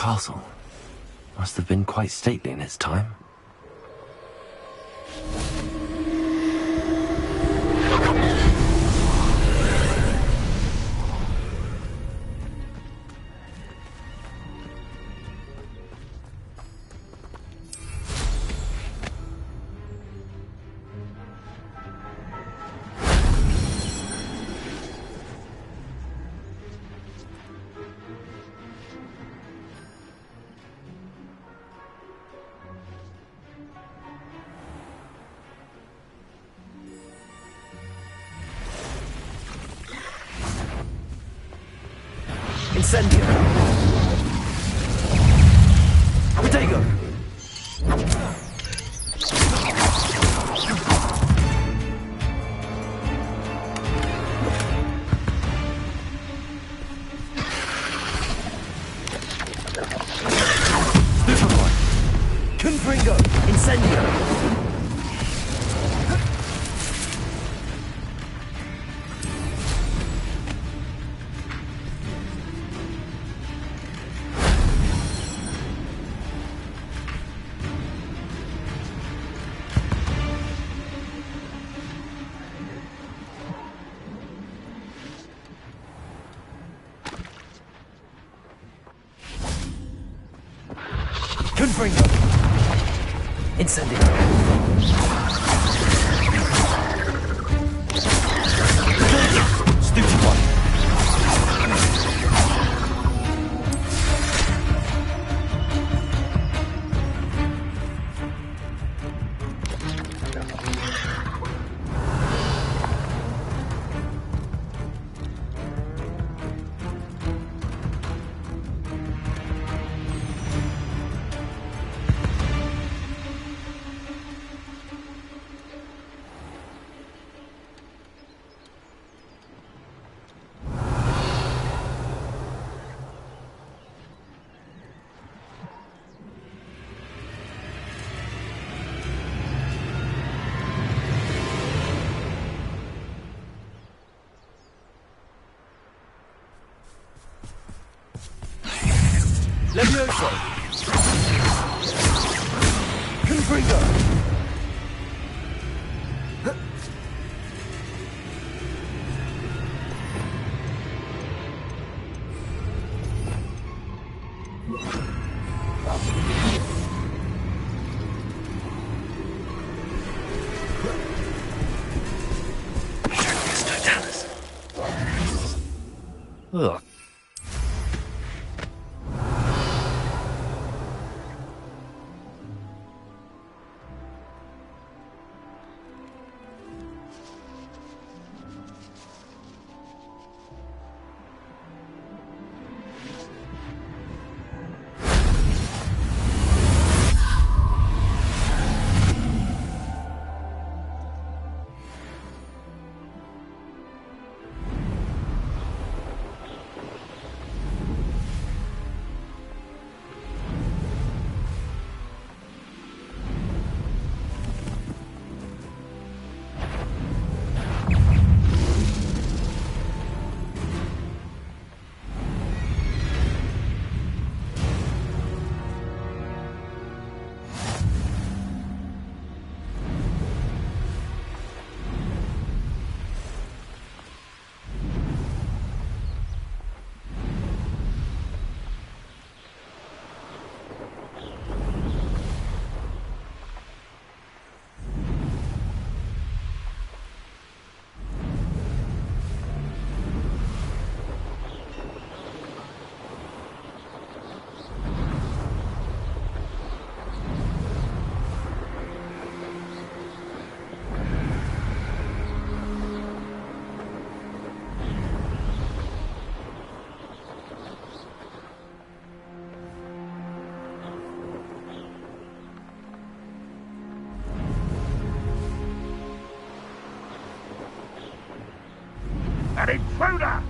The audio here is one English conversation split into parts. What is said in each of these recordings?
castle. Must have been quite stately in its time. Incendio! Protego! Superboy! Confringo! Incendio! Confringo! Incendio! Stupid one! Levioso! Confringo! Ugh. An intruder!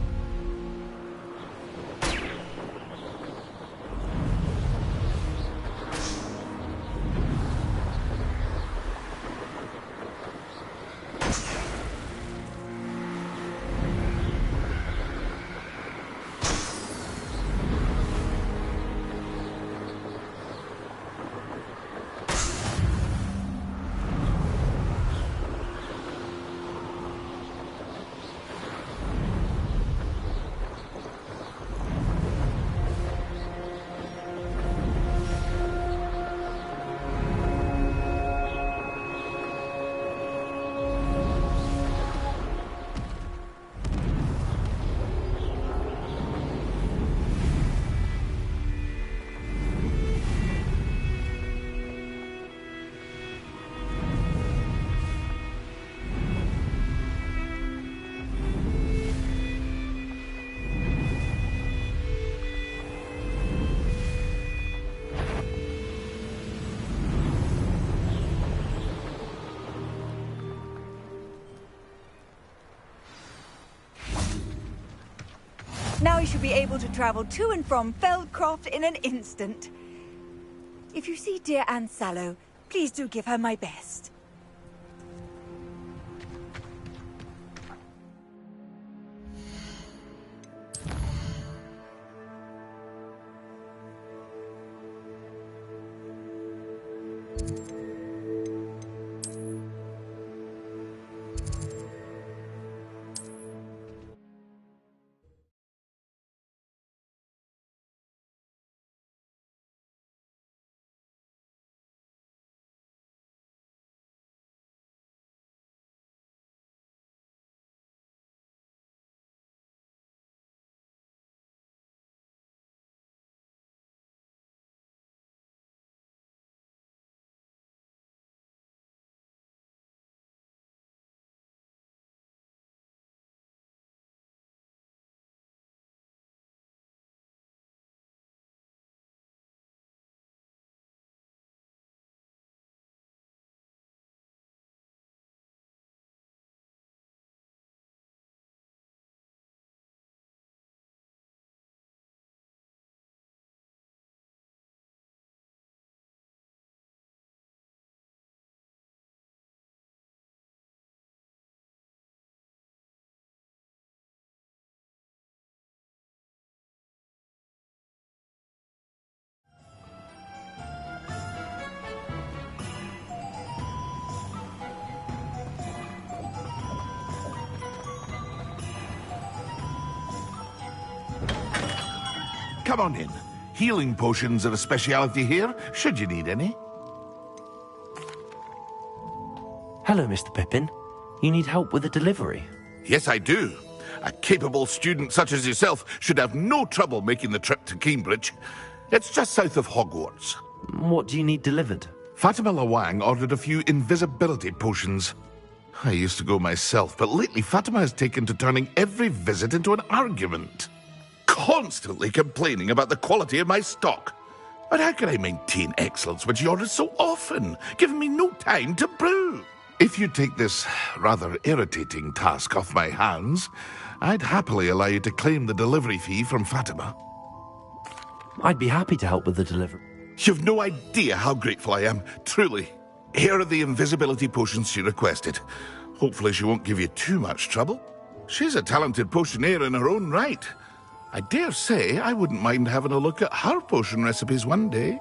Now he should be able to travel to and from Feldcroft in an instant. If you see dear Anne Sallow, please do give her my best. Come on in. Healing potions are a speciality here, should you need any. Hello, Mr. Pippin. You need help with a delivery? Yes, I do. A capable student such as yourself should have no trouble making the trip to Cambridge. It's just south of Hogwarts. What do you need delivered? Fatima Lawang ordered a few invisibility potions. I used to go myself, but lately Fatima has taken to turning every visit into an argument. Constantly complaining about the quality of my stock. But how can I maintain excellence when she orders so often, giving me no time to brew? If you take this rather irritating task off my hands, I'd happily allow you to claim the delivery fee from Fatima. I'd be happy to help with the delivery. You've no idea how grateful I am, truly. Here are the invisibility potions she requested. Hopefully she won't give you too much trouble. She's a talented potioneer in her own right. I dare say I wouldn't mind having a look at her potion recipes one day.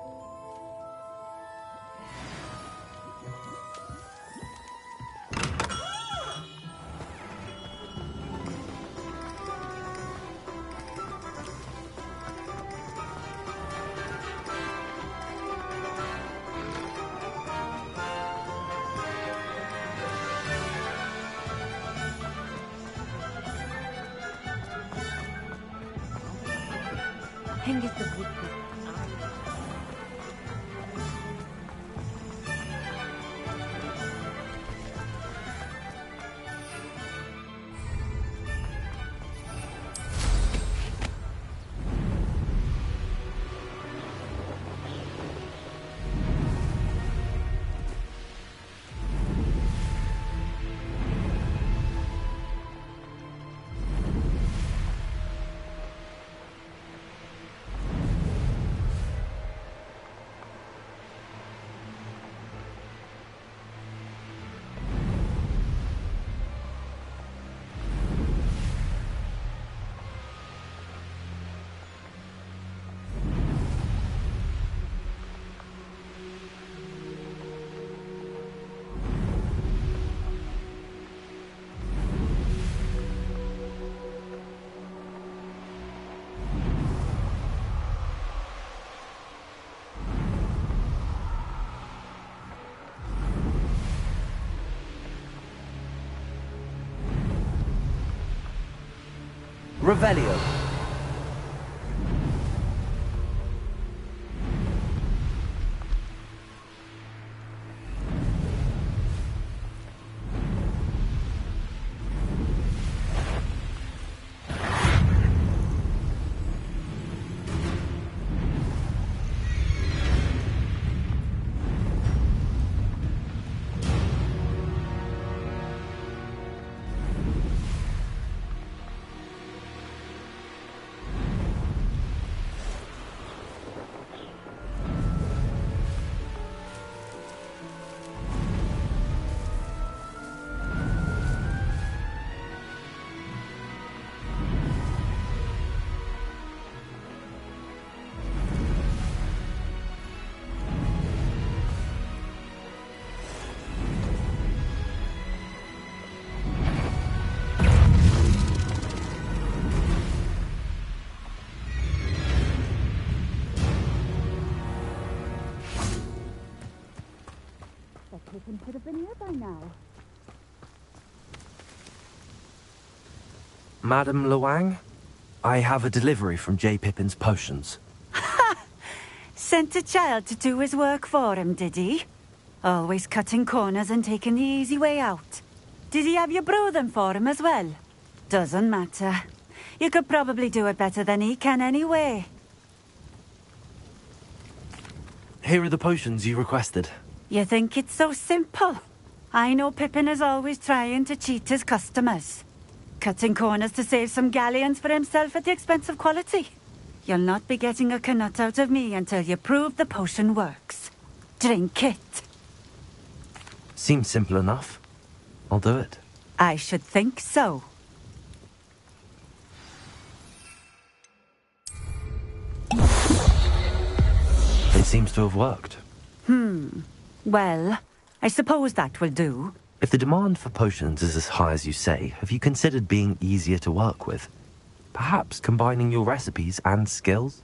Revelio. now. Madam Luang, I have a delivery from J. Pippin's potions. Sent a child to do his work for him, did he? Always cutting corners and taking the easy way out. Did he have you brew them for him as well? Doesn't matter. You could probably do it better than he can anyway. Here are the potions you requested. You think it's so simple? I know Pippin is always trying to cheat his customers. Cutting corners to save some galleons for himself at the expense of quality. You'll not be getting a canut out of me until you prove the potion works. Drink it. Seems simple enough. I'll do it. I should think so. It seems to have worked. Well, I suppose that will do. If the demand for potions is as high as you say, have you considered being easier to work with? Perhaps combining your recipes and skills?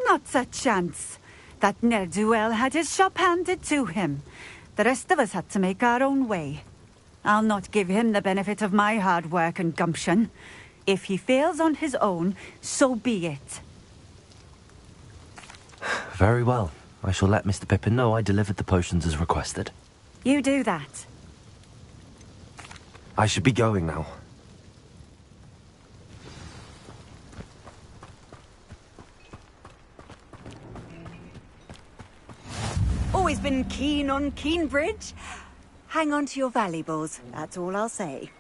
Not a chance. That ne'er-do-well had his shop handed to him. The rest of us had to make our own way. I'll not give him the benefit of my hard work and gumption. If he fails on his own, so be it. Very well. I shall let Mr. Pippin know I delivered the potions as requested. You do that. I should be going now. Always been keen on Keenbridge. Hang on to your valuables, that's all I'll say.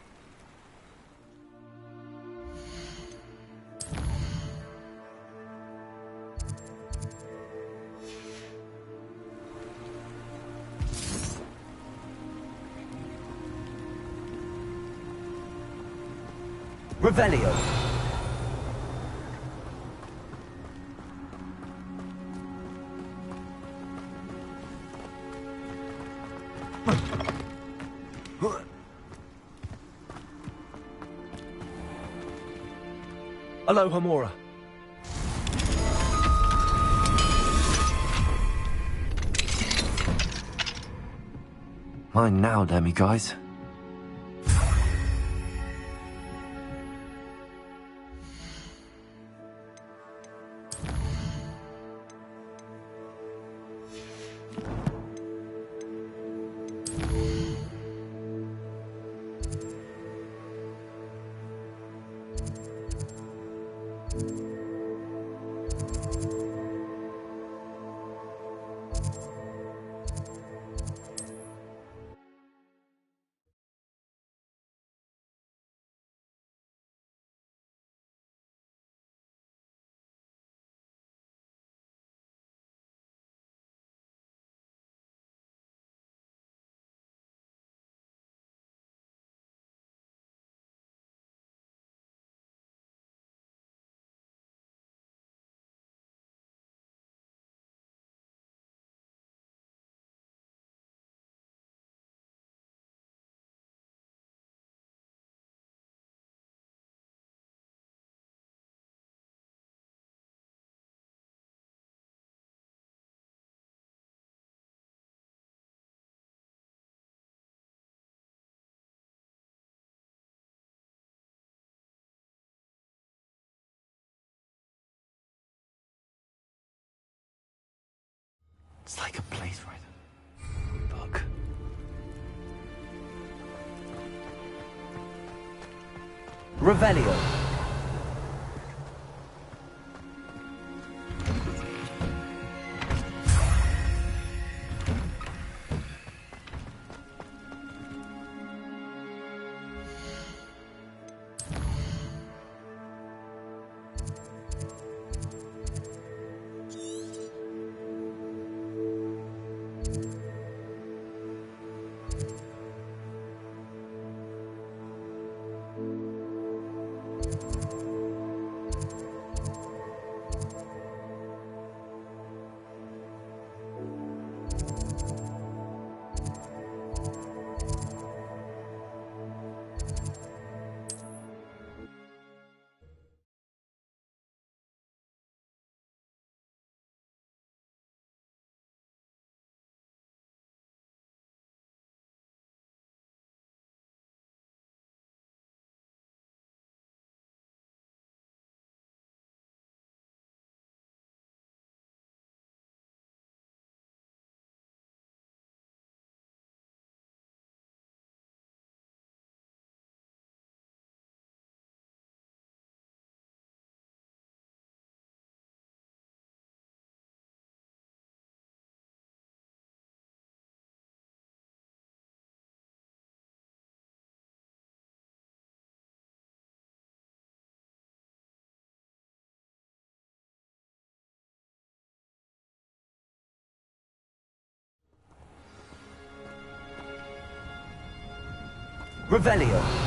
Revelio. Aloha Mora. Mine now, demi-guys. It's like a place right. Book. Revelio. Revelio.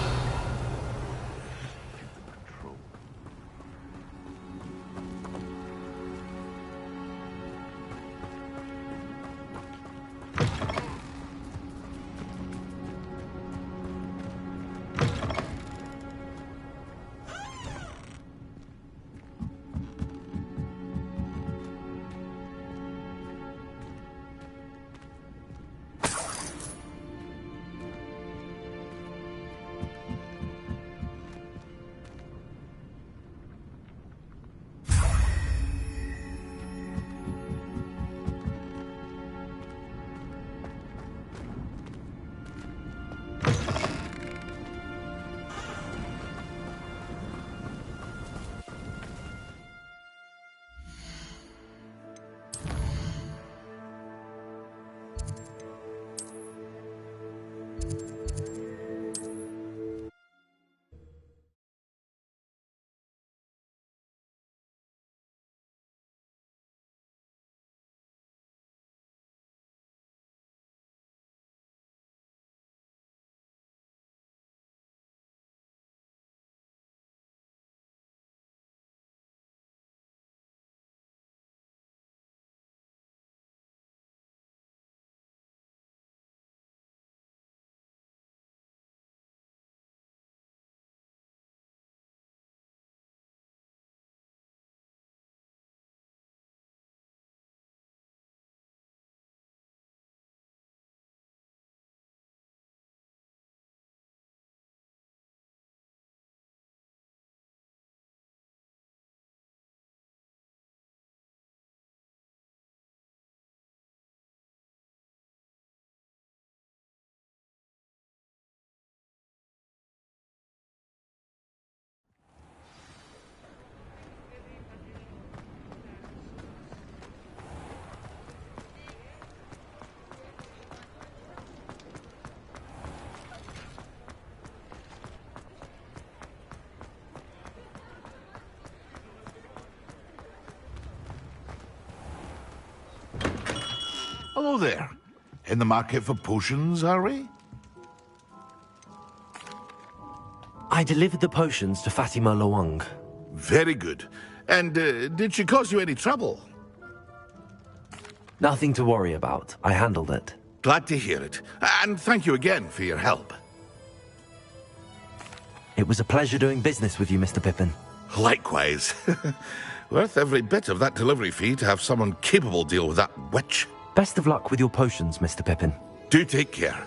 Hello there. In the market for potions, are we? I delivered the potions to Fatima Loang. Very good. And did she cause you any trouble? Nothing to worry about. I handled it. Glad to hear it. And thank you again for your help. It was a pleasure doing business with you, Mr. Pippin. Likewise. Worth every bit of that delivery fee to have someone capable deal with that witch. Best of luck with your potions, Mr. Pippin. Do take care.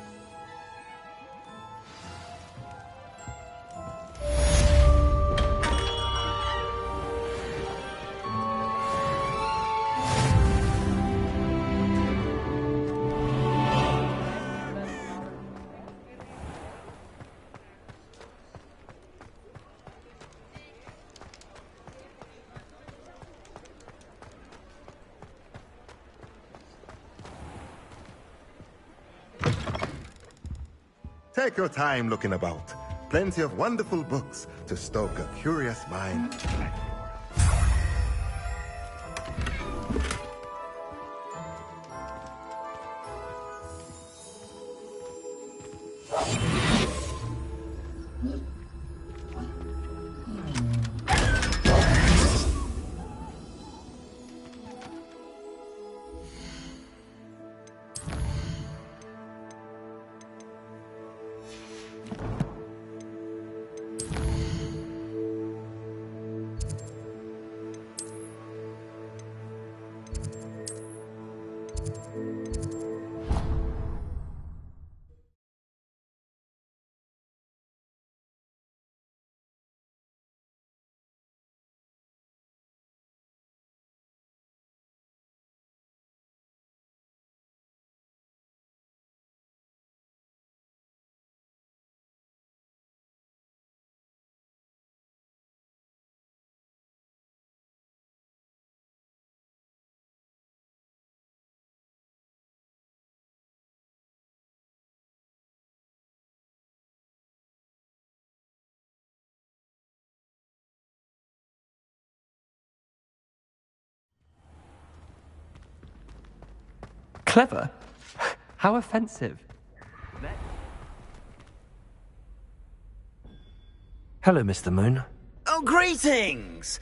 Take your time looking about. Plenty of wonderful books to stoke a curious mind. Clever? How offensive. Hello, Mr. Moon. Oh, greetings!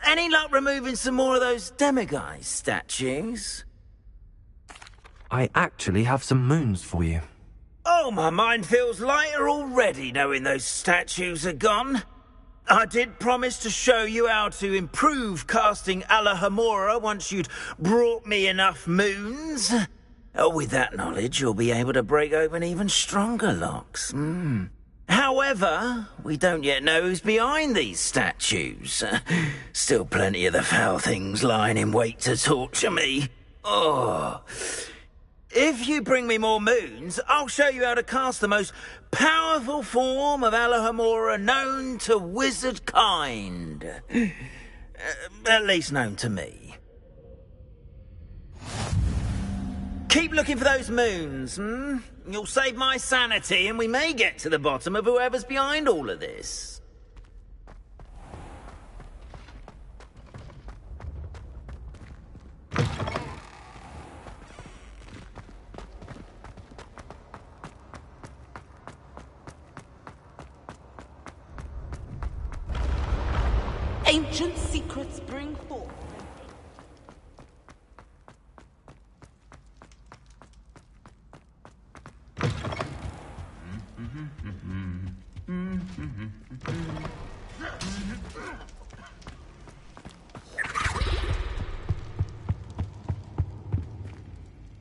Any luck removing some more of those demiguise statues? I actually have some moons for you. Oh, my mind feels lighter already knowing those statues are gone. I did promise to show you how to improve casting Alohomora once you'd brought me enough moons. With that knowledge, you'll be able to break open even stronger locks. However, we don't yet know who's behind these statues. Still plenty of the foul things lying in wait to torture me. Oh. If you bring me more moons, I'll show you how to cast the most powerful form of Alohomora known to wizard kind. At least known to me. Keep looking for those moons, You'll save my sanity and we may get to the bottom of whoever's behind all of this. Ancient secrets bring forth.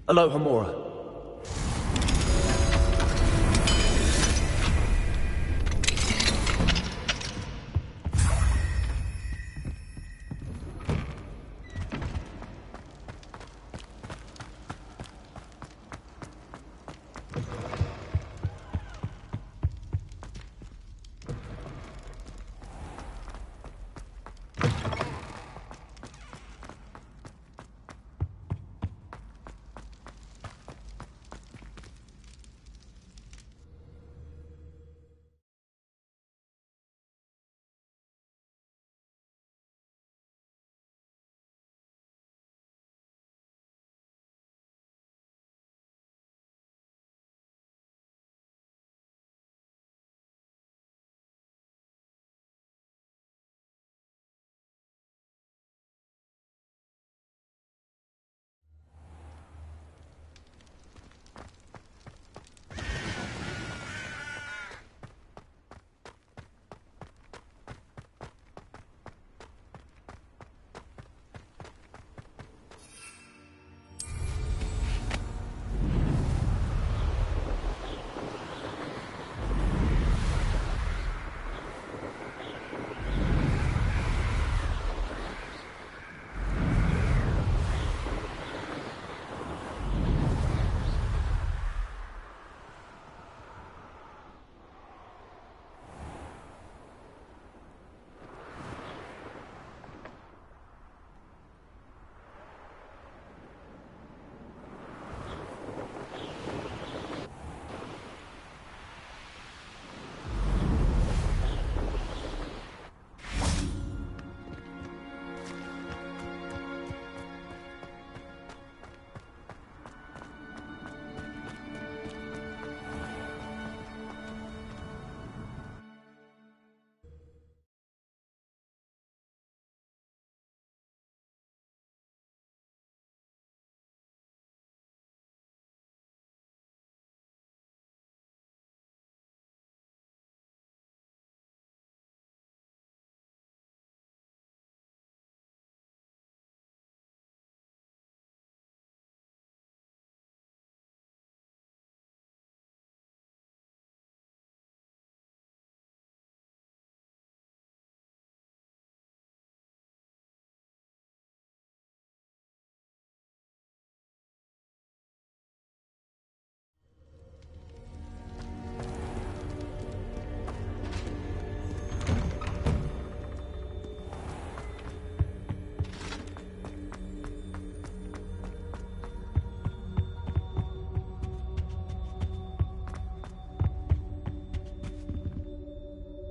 Alohomora.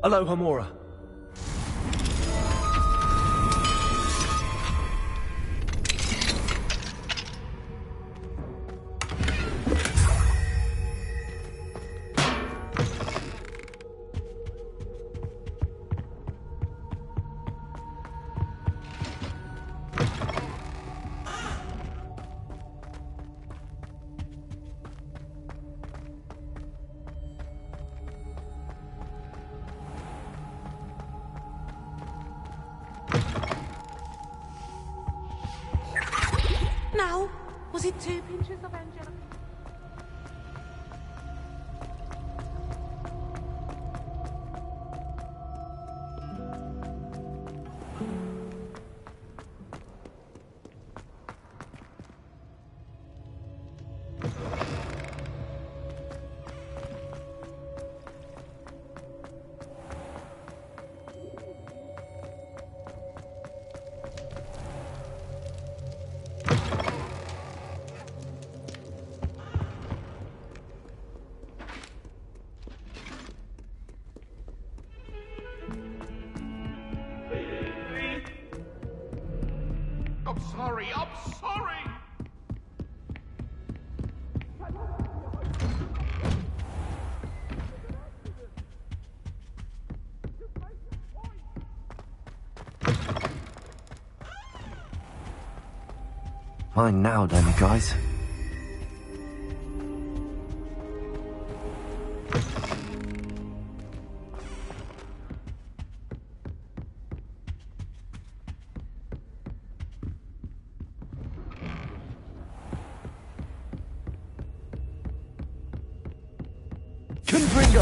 Alohomora. Was it 2 pinches of angelica? I'm sorry, I'm sorry! Mine now, then, guys. Confringo!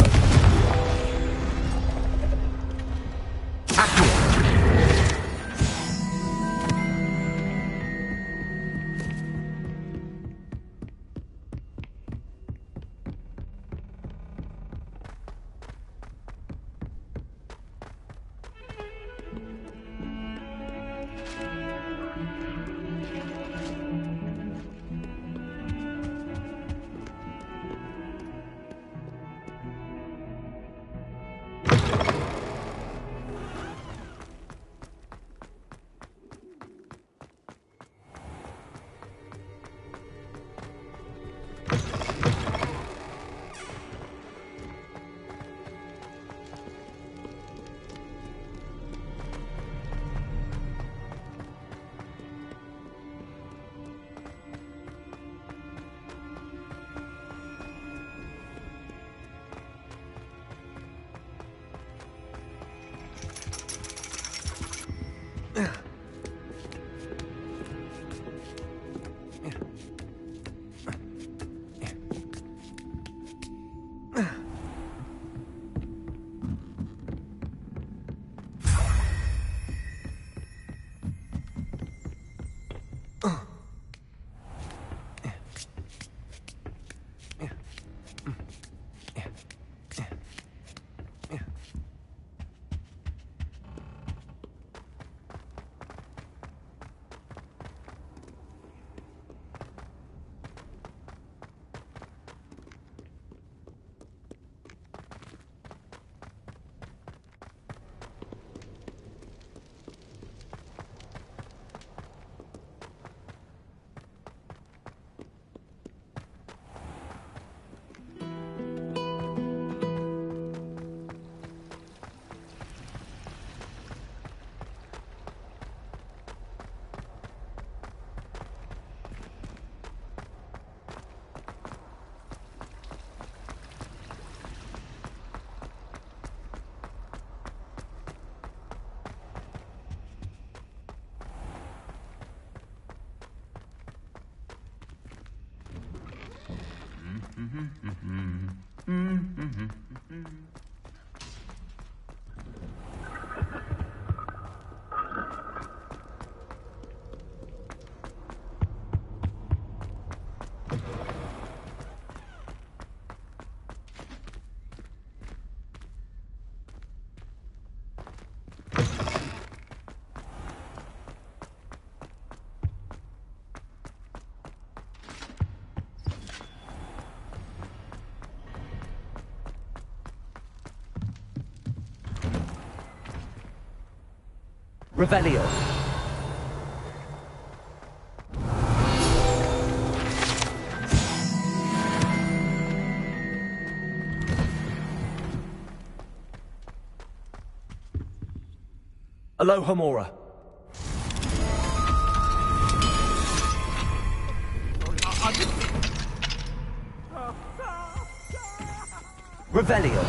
Revelio. Alohomora. Revelio.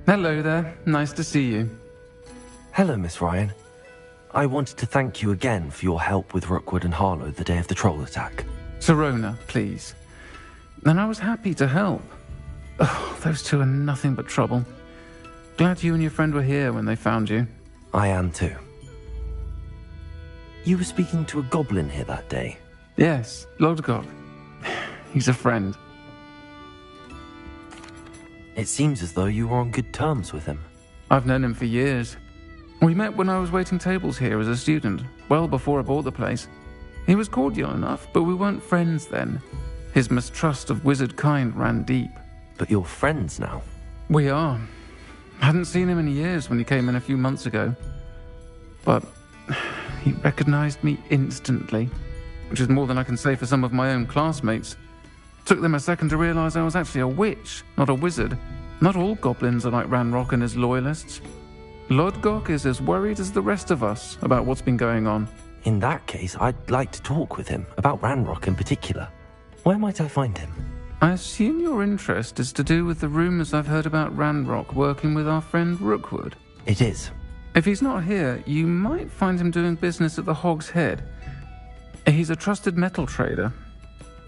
Hello there. Nice to see you. Hello, Miss Ryan. I wanted to thank you again for your help with Rookwood and Harlow the day of the troll attack. Sirona, please. And I was happy to help. Oh, those two are nothing but trouble. Glad you and your friend were here when they found you. I am too. You were speaking to a goblin here that day? Yes, Lodgok. He's a friend. It seems as though you were on good terms with him. I've known him for years. We met when I was waiting tables here as a student, well before I bought the place. He was cordial enough, but we weren't friends then. His mistrust of wizard kind ran deep. But you're friends now? We are. Hadn't seen him in years when he came in a few months ago. But he recognized me instantly, which is more than I can say for some of my own classmates. Took them a second to realize I was actually a witch, not a wizard. Not all goblins are like Ranrock and his loyalists. Lodgok is as worried as the rest of us about what's been going on. In that case, I'd like to talk with him, about Ranrock in particular. Where might I find him? I assume your interest is to do with the rumors I've heard about Ranrock working with our friend Rookwood. It is. If he's not here, you might find him doing business at the Hog's Head. He's a trusted metal trader.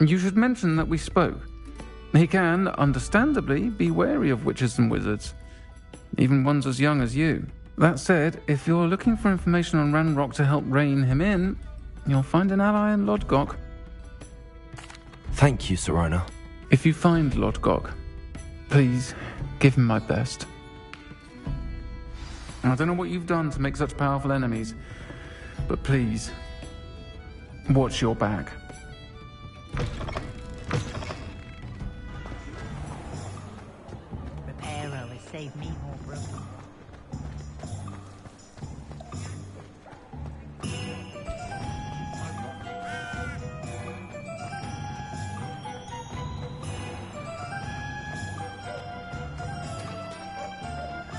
You should mention that we spoke. He can, understandably, be wary of witches and wizards, even ones as young as you. That said, if you're looking for information on Ranrock to help rein him in, you'll find an ally in Lodgok. Thank you, Sirona. If you find Lodgok, please give him my best. I don't know what you've done to make such powerful enemies, but please, watch your back. Reparo has saved me more broken.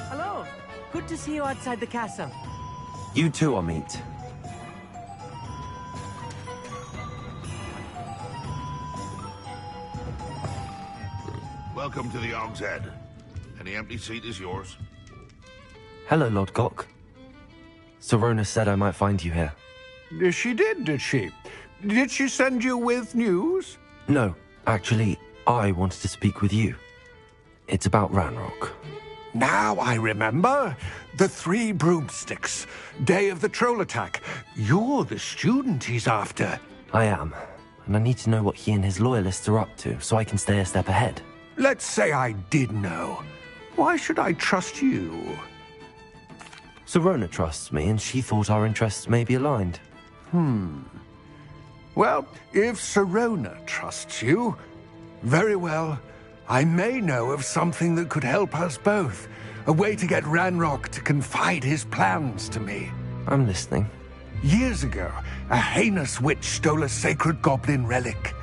Hello. Good to see you outside the castle. You too, Amit. Welcome to the Hog's Head. Any empty seat is yours. Hello, Lodgok. Sirona said I might find you here. She did she? Did she send you with news? No, actually, I wanted to speak with you. It's about Ranrock. Now I remember. The 3 broomsticks. Day of the troll attack. You're the student he's after. I am, and I need to know what he and his loyalists are up to so I can stay a step ahead. Let's say I did know. Why should I trust you? Sirona trusts me, and she thought our interests may be aligned. Well, if Sirona trusts you, very well. I may know of something that could help us both. A way to get Ranrock to confide his plans to me. I'm listening. Years ago, a heinous witch stole a sacred goblin relic.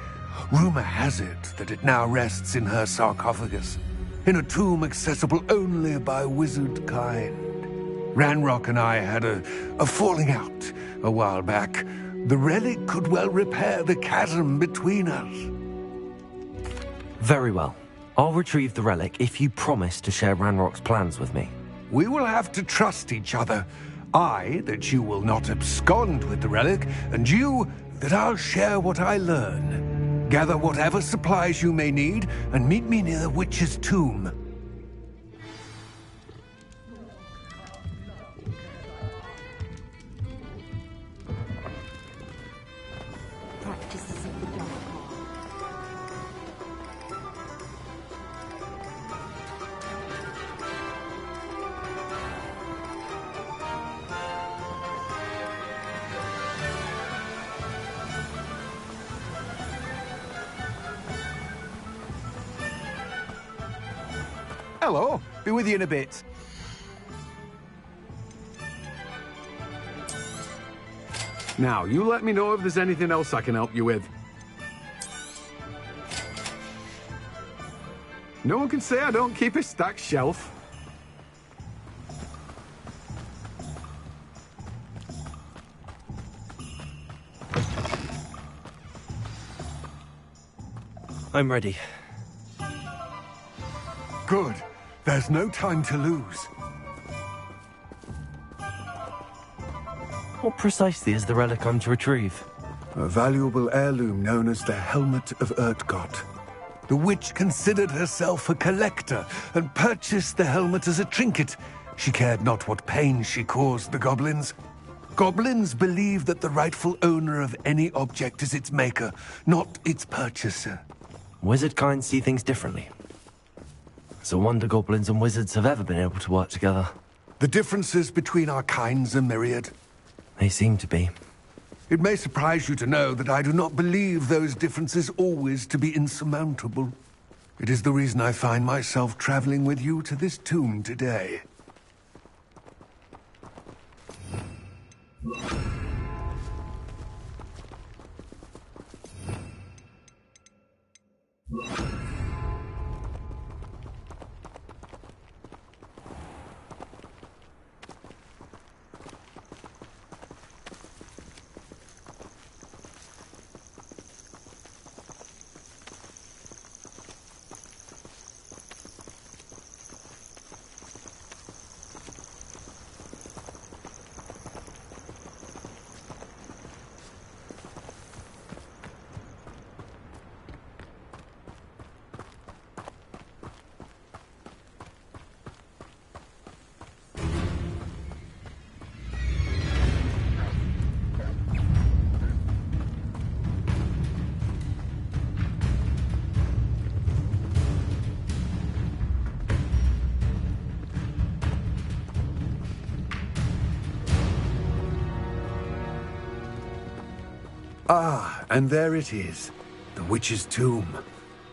Rumor has it that it now rests in her sarcophagus, in a tomb accessible only by wizard kind. Ranrock and I had a falling out a while back. The relic could well repair the chasm between us. Very well. I'll retrieve the relic if you promise to share Ranrock's plans with me. We will have to trust each other. I, that you will not abscond with the relic, and you, that I'll share what I learn. Gather whatever supplies you may need, and meet me near the witch's tomb. Practices of the dark art. Hello. Be with you in a bit. Now, you let me know if there's anything else I can help you with. No one can say I don't keep a stacked shelf. I'm ready. Good. There's no time to lose. What precisely is the relic I'm to retrieve? A valuable heirloom known as the Helmet of Urtkot. The witch considered herself a collector and purchased the helmet as a trinket. She cared not what pain she caused the goblins. Goblins believe that the rightful owner of any object is its maker, not its purchaser. Wizard kind see things differently. It's a wonder goblins and wizards have ever been able to work together. The differences between our kinds are myriad. They seem to be. It may surprise you to know that I do not believe those differences always to be insurmountable. It is the reason I find myself traveling with you to this tomb today. Ah, and there it is. The witch's tomb.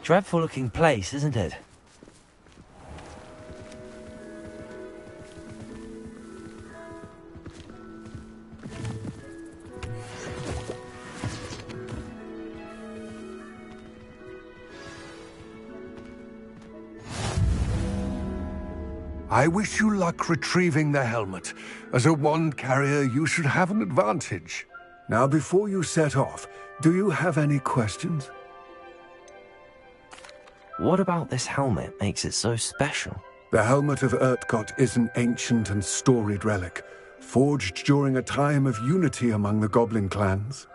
Dreadful looking place, isn't it? I wish you luck retrieving the helmet. As a wand carrier, you should have an advantage. Now, before you set off, do you have any questions? What about this helmet makes it so special? The Helmet of Urtkot is an ancient and storied relic, forged during a time of unity among the goblin clans.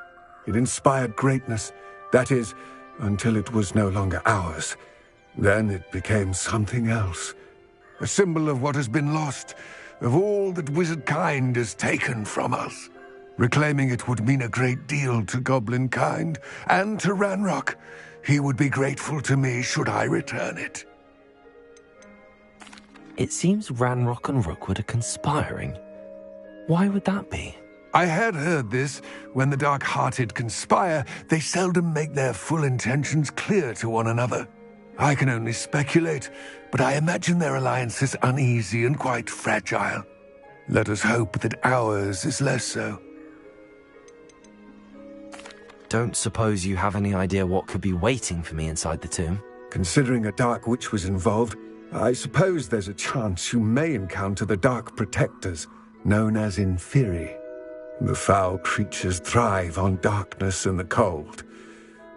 It inspired greatness, that is, until it was no longer ours. Then it became something else. A symbol of what has been lost, of all that wizard kind has taken from us. Reclaiming it would mean a great deal to goblin kind, and to Ranrock. He would be grateful to me should I return it. It seems Ranrock and Rookwood are conspiring. Why would that be? I had heard this. When the dark-hearted conspire, they seldom make their full intentions clear to one another. I can only speculate, but I imagine their alliance is uneasy and quite fragile. Let us hope that ours is less so. Don't suppose you have any idea what could be waiting for me inside the tomb? Considering a dark witch was involved, I suppose there's a chance you may encounter the Dark Protectors, known as Inferi. The foul creatures thrive on darkness and the cold.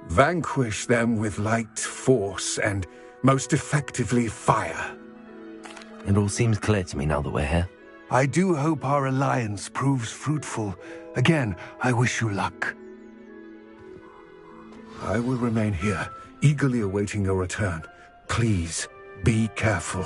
Vanquish them with light, force, and, most effectively, fire. It all seems clear to me now that we're here. I do hope our alliance proves fruitful. Again, I wish you luck. I will remain here, eagerly awaiting your return. Please, be careful.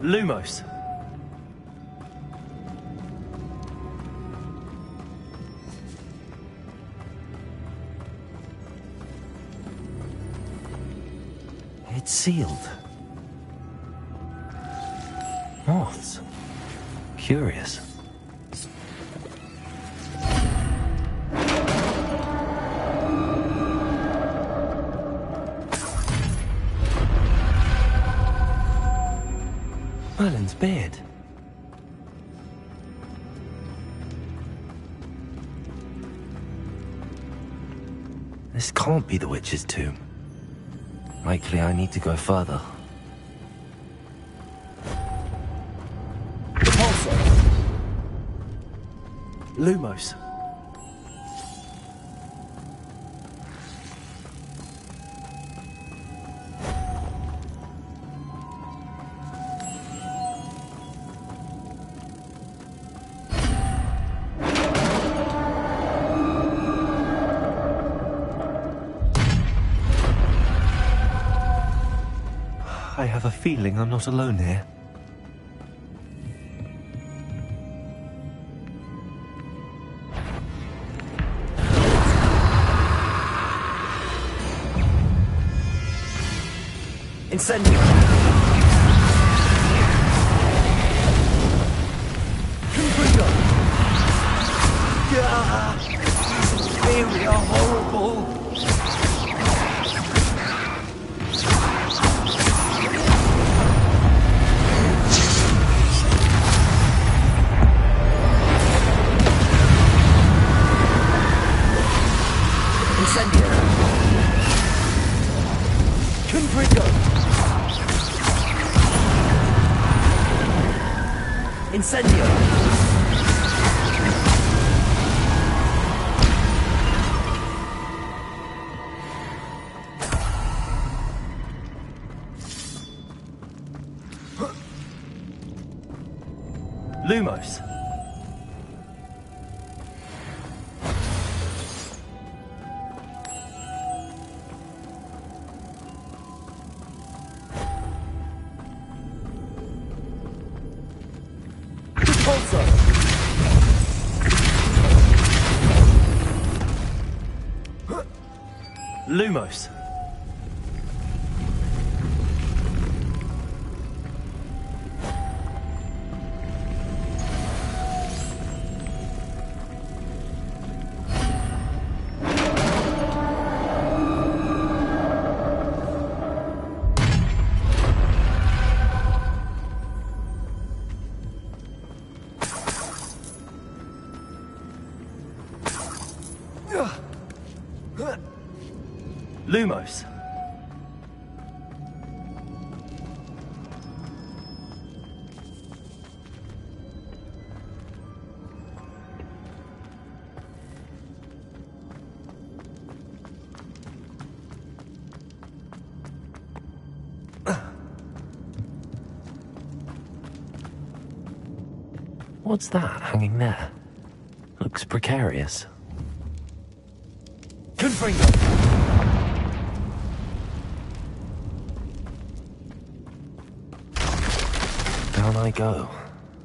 Lumos. It's sealed. Moths. Curious. Merlin's beard. This can't be the witch's tomb. Likely I need to go further. Repulsor. Lumos. I have a feeling I'm not alone here. Incendio. Confringo. Gah! Very horrible. Incendio. Confringo. Incendio. Lumos. Repulsor. Lumos. Lumos. What's that hanging there? Looks precarious. Confringo. Down I go.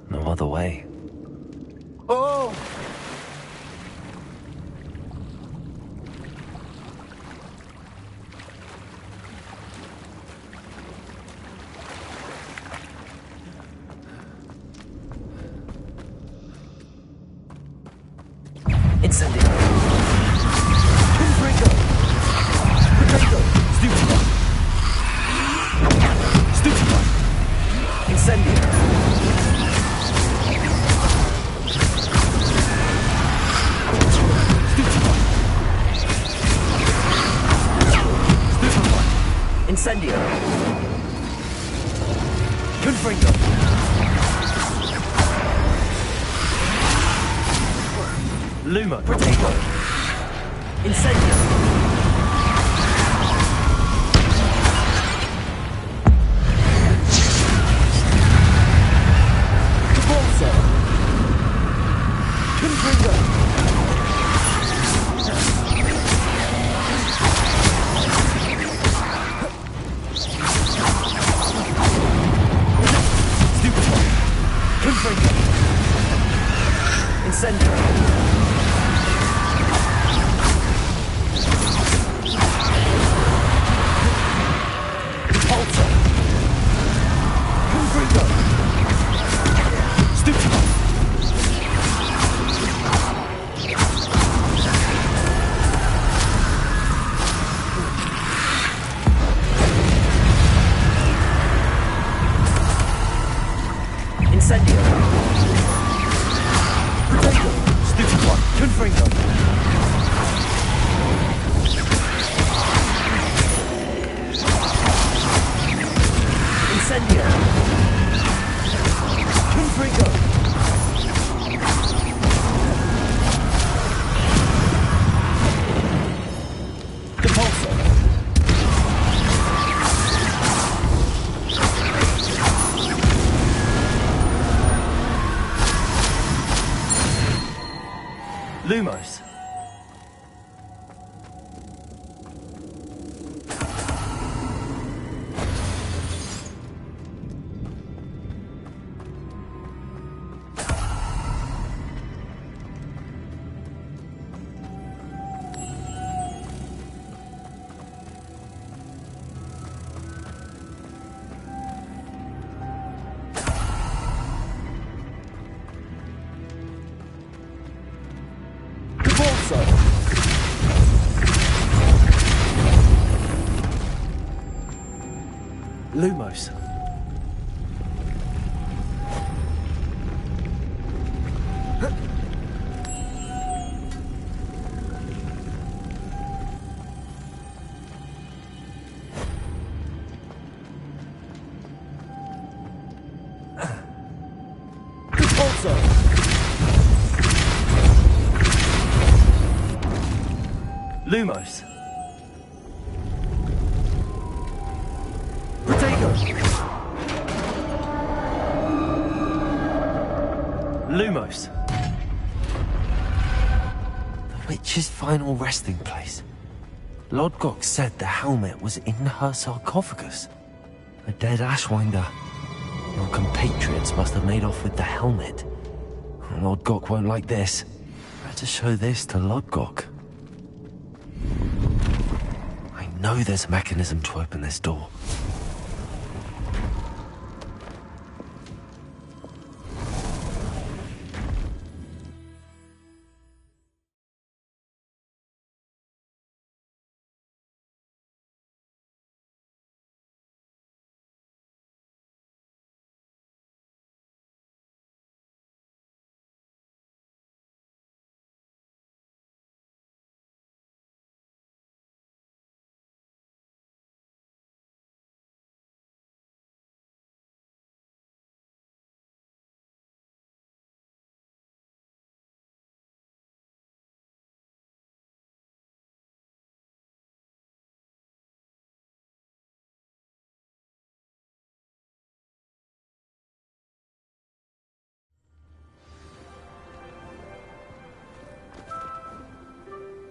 No other way. Oh! Incendio. Confringo. Potato. Stupefy. Stupefy. Incendio. Incendio. Confringo. Luma. Potato. Incendio. Repulsor. Confringo. Confringo. Incendio. Lumos. Lumos. Protego. Lumos. The witch's final resting place. Lodgok said the helmet was in her sarcophagus. A dead Ashwinder. Your compatriots must have made off with the helmet. Lodgok won't like this. Better show this to Lodgok. I know there's a mechanism to open this door.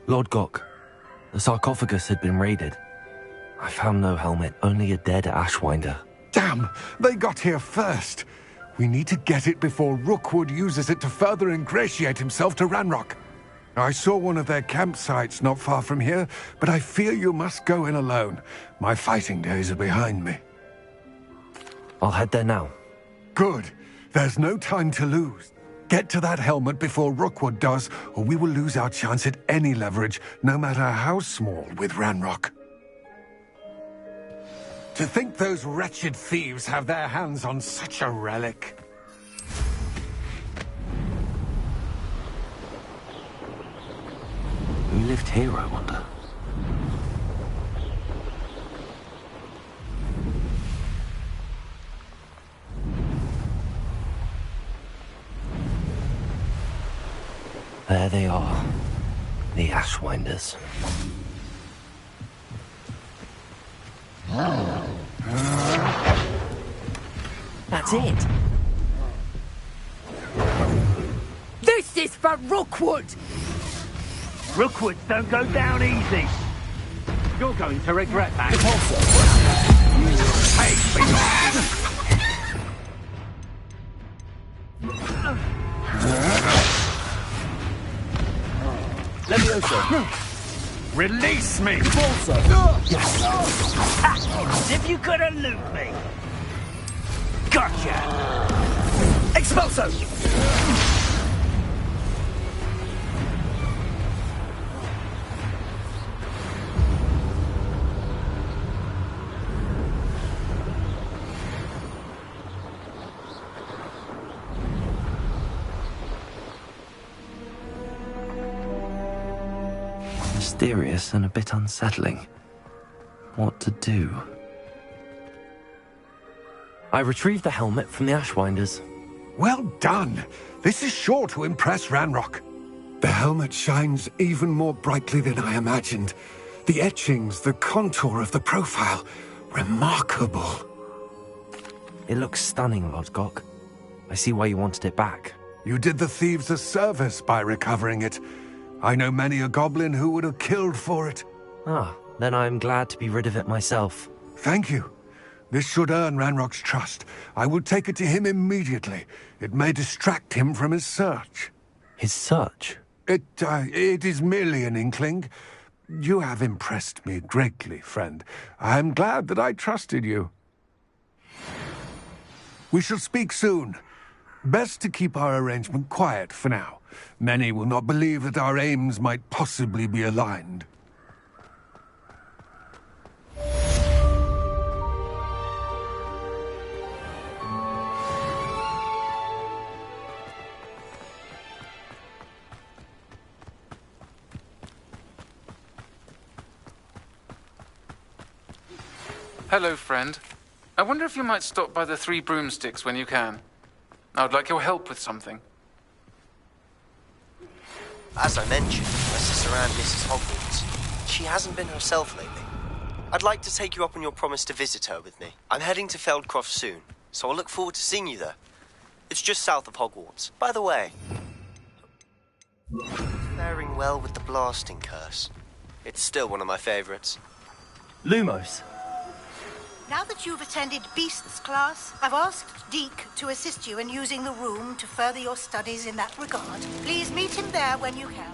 Lodgok, the sarcophagus had been raided. I found no helmet, only a dead Ashwinder. Damn! They got here first! We need to get it before Rookwood uses it to further ingratiate himself to Ranrock. I saw one of their campsites not far from here, but I fear you must go in alone. My fighting days are behind me. I'll head there now. Good. There's no time to lose. Get to that helmet before Rookwood does, or we will lose our chance at any leverage, no matter how small, with Ranrock. To think those wretched thieves have their hands on such a relic. Who lived here, I wonder? There they are, the Ashwinders. That's it. This is for Rookwood! Rookwoods don't go down easy. You're going to regret that. Release me! As if you could elude me. Gotcha. Expulso! Mysterious and a bit unsettling. What to do? I retrieved the helmet from the Ashwinders. Well done! This is sure to impress Ranrock. The helmet shines even more brightly than I imagined. The etchings, the contour of the profile, remarkable. It looks stunning, Lodgok. I see why you wanted it back. You did the thieves a service by recovering it. I know many a goblin who would have killed for it. Ah, then I'm glad to be rid of it myself. Thank you. This should earn Ranrock's trust. I will take it to him immediately. It may distract him from his search. His search? It is merely an inkling. You have impressed me greatly, friend. I am glad that I trusted you. We shall speak soon. Best to keep our arrangement quiet for now. Many will not believe that our aims might possibly be aligned. Hello, friend. I wonder if you might stop by the Three Broomsticks when you can. I would like your help with something. As I mentioned, my sister Anne misses Hogwarts. She hasn't been herself lately. I'd like to take you up on your promise to visit her with me. I'm heading to Feldcroft soon, so I'll look forward to seeing you there. It's just south of Hogwarts. By the way, faring well with the blasting curse. It's still one of my favorites. Lumos. Now that you've attended Beasts class, I've asked Deke to assist you in using the room to further your studies in that regard. Please meet him there when you can.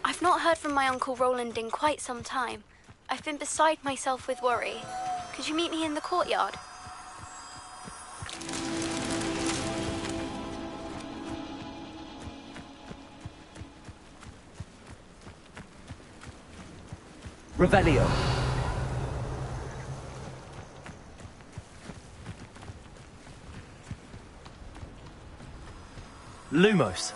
I've not heard from my Uncle Roland in quite some time. I've been beside myself with worry. Could you meet me in the courtyard? Revelio. Lumos.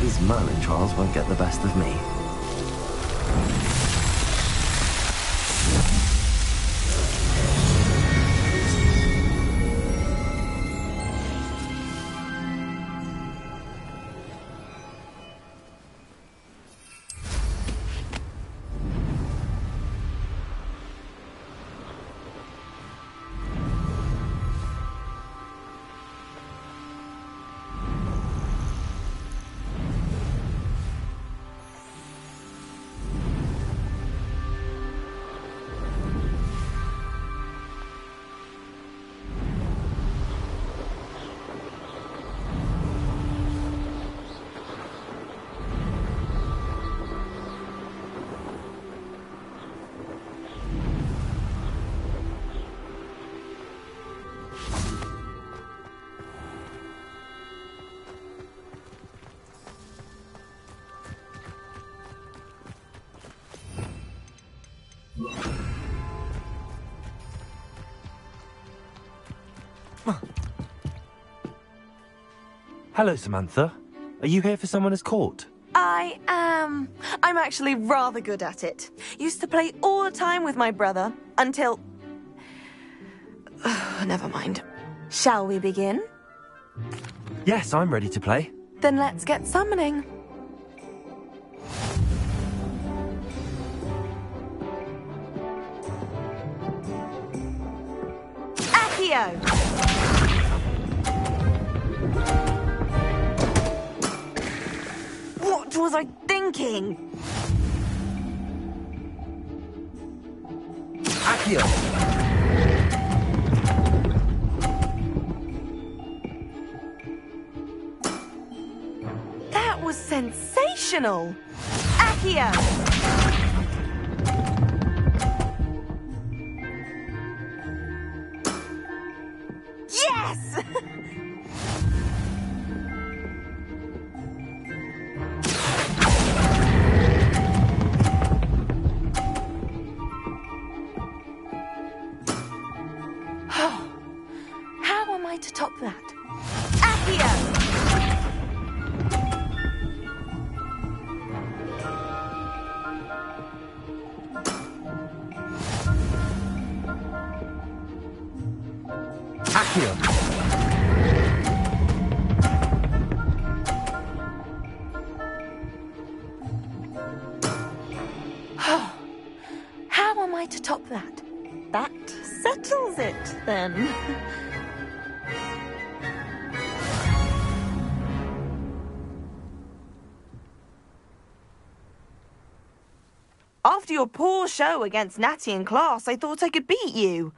These Merlin trials won't get the best of me. Hello, Samantha. Are you here for Summoner's Court? I am. I'm actually rather good at it. Used to play all the time with my brother, until... Never mind. Shall we begin? Yes, I'm ready to play. Then let's get summoning. Accio! What was I thinking? Accio! That was sensational! Accio! Yes! How am I to top that? Accio! Accio! How am I to top that? That settles it, then. After your poor show against Natty in class, I thought I could beat you.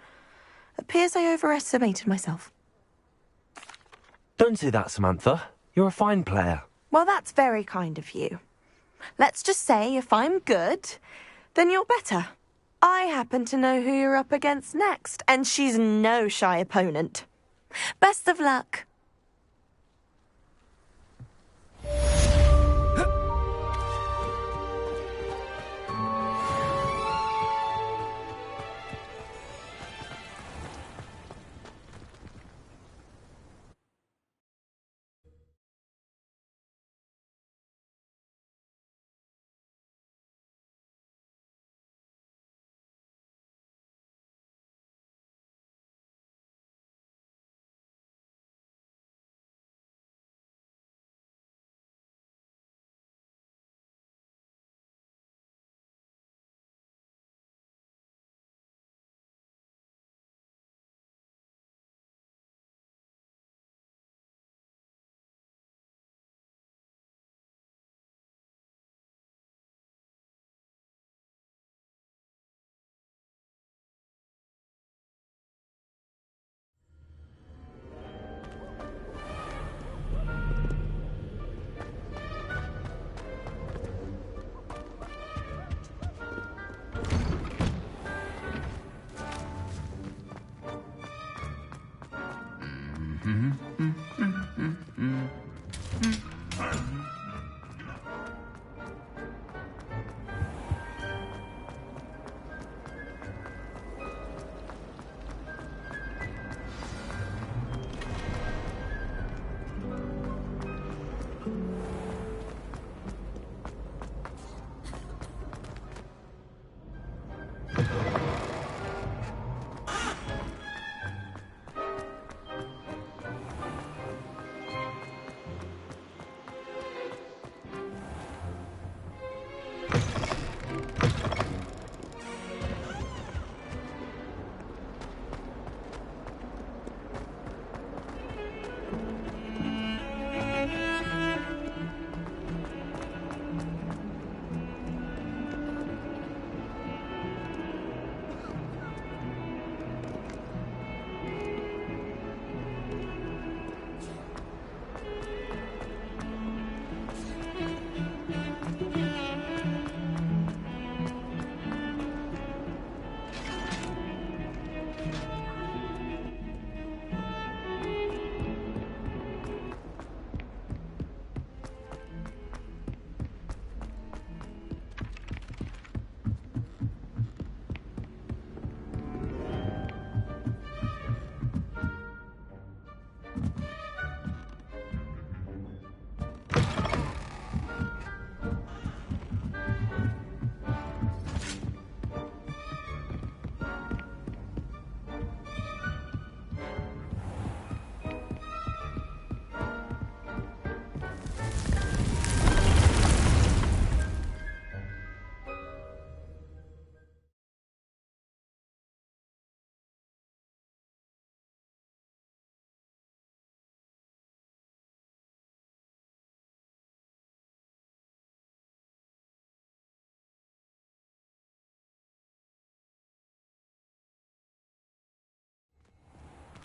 Appears I overestimated myself. Don't say that, Samantha. You're a fine player. Well, that's very kind of you. Let's just say if I'm good, then you're better. I happen to know who you're up against next, and she's no shy opponent. Best of luck.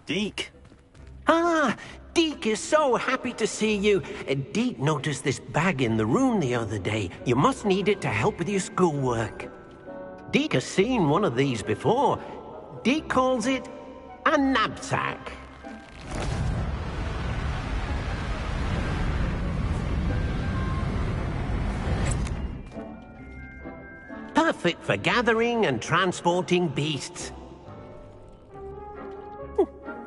Deke. Ah, Deke is so happy to see you. Deke noticed this bag in the room the other day. You must need it to help with your schoolwork. Deke has seen one of these before. Deke calls it a knapsack. Perfect for gathering and transporting beasts.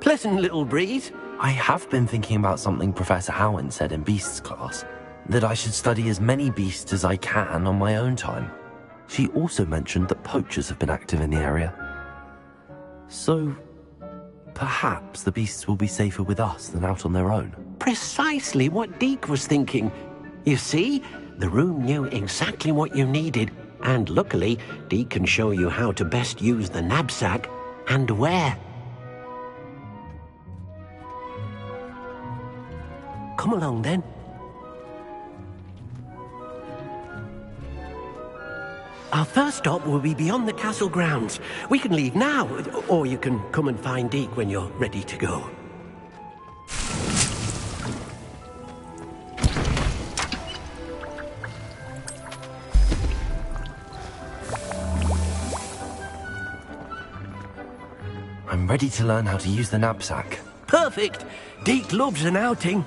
Pleasant little breeze. I have been thinking about something Professor Howard said in Beasts class, that I should study as many beasts as I can on my own time. She also mentioned that poachers have been active in the area. So, perhaps the beasts will be safer with us than out on their own. Precisely what Deke was thinking. You see, the room knew exactly what you needed, and luckily, Deke can show you how to best use the knapsack and where. Come along, then. Our first stop will be beyond the castle grounds. We can leave now, or you can come and find Deke when you're ready to go. I'm ready to learn how to use the knapsack. Perfect! Deke loves an outing.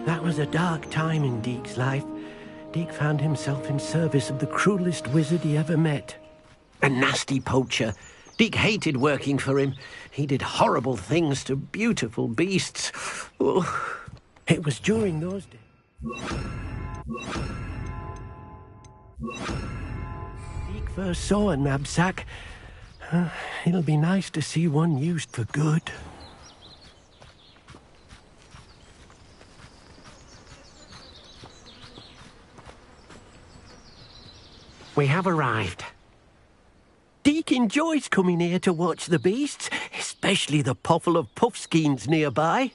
That was a dark time in Deke's life. Deke found himself in service of the cruelest wizard he ever met. A nasty poacher. Deke hated working for him. He did horrible things to beautiful beasts. Oh, it was during those days Deke first saw a knapsack. It'll be nice to see one used for good. We have arrived. Deke enjoys coming here to watch the beasts, especially the potful of puffskeins nearby.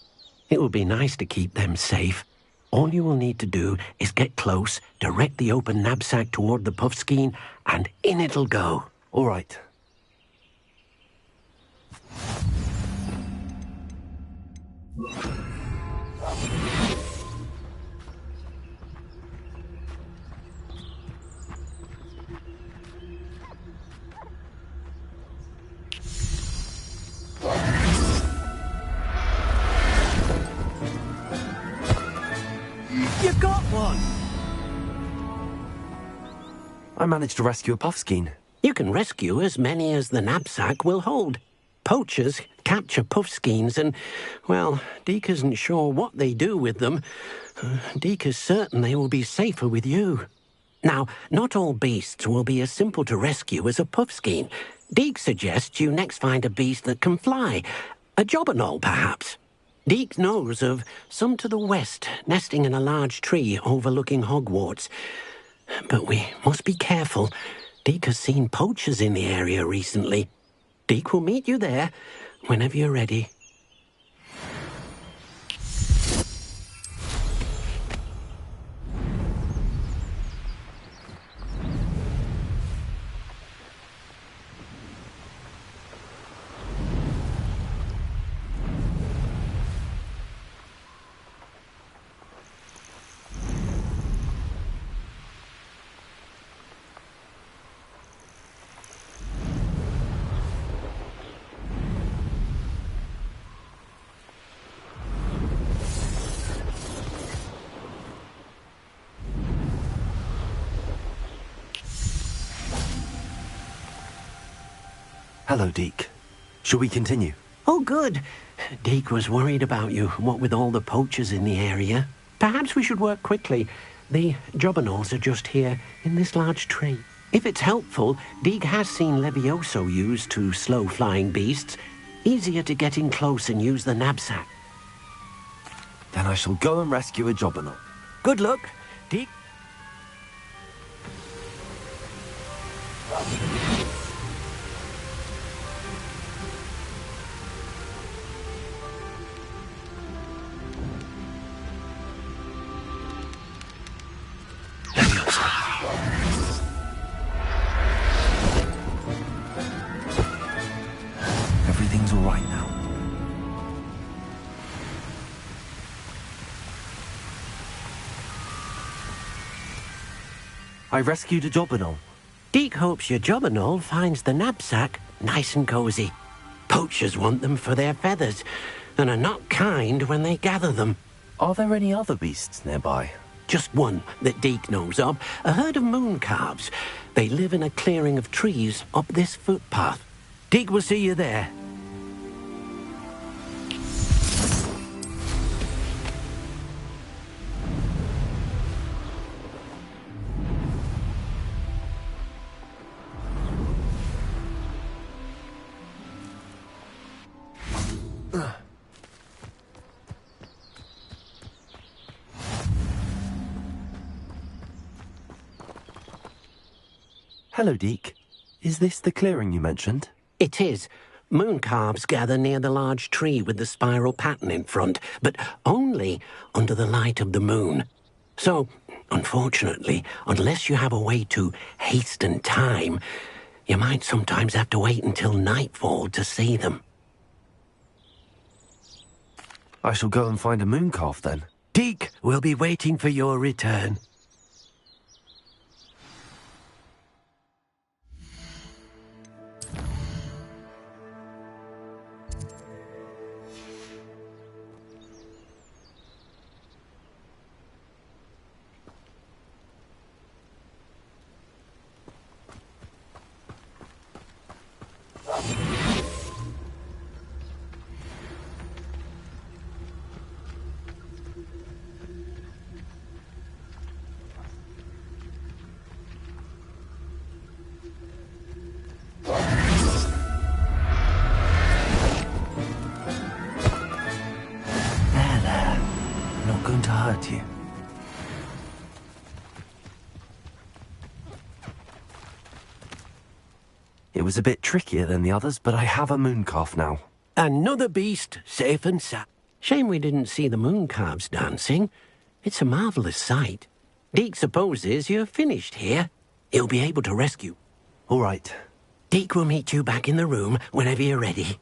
It will be nice to keep them safe. All you will need to do is get close, direct the open knapsack toward the puffskein, and in it'll go. All right. You got one! I managed to rescue a puffskein. You can rescue as many as the knapsack will hold. Poachers capture puffskeins and, well, Deke isn't sure what they do with them. Deke is certain they will be safer with you. Now, not all beasts will be as simple to rescue as a puffskein. Deke suggests you next find a beast that can fly. A jobberknoll, perhaps. Deke knows of some to the west, nesting in a large tree overlooking Hogwarts. But we must be careful. Deke has seen poachers in the area recently. Deke will meet you there whenever you're ready. Hello, Deke. Shall we continue? Oh, good. Deke was worried about you, what with all the poachers in the area. Perhaps we should work quickly. The jobberknolls are just here, in this large tree. If it's helpful, Deke has seen Levioso used to slow flying beasts. Easier to get in close and use the knapsack. Then I shall go and rescue a jobberknoll. Good luck, Deke. Everything's all right now. I rescued a jobberknoll. Deke hopes your jobberknoll finds the knapsack nice and cozy. Poachers want them for their feathers, and are not kind when they gather them. Are there any other beasts nearby? Just one that Deke knows of, a herd of moon calves. They live in a clearing of trees up this footpath. Deke will see you there. Hello, Deke. Is this the clearing you mentioned? It is. Moon calves gather near the large tree with the spiral pattern in front, but only under the light of the moon. So, unfortunately, unless you have a way to hasten time, you might sometimes have to wait until nightfall to see them. I shall go and find a moon calf then. Deke will be waiting for your return. to you. It was a bit trickier than the others, but I have a mooncalf now. Another beast, safe and sound. Shame we didn't see the mooncalves dancing. It's a marvellous sight. Deke supposes you're finished here. He'll be able to rescue. All right. Deke will meet you back in the room whenever you're ready.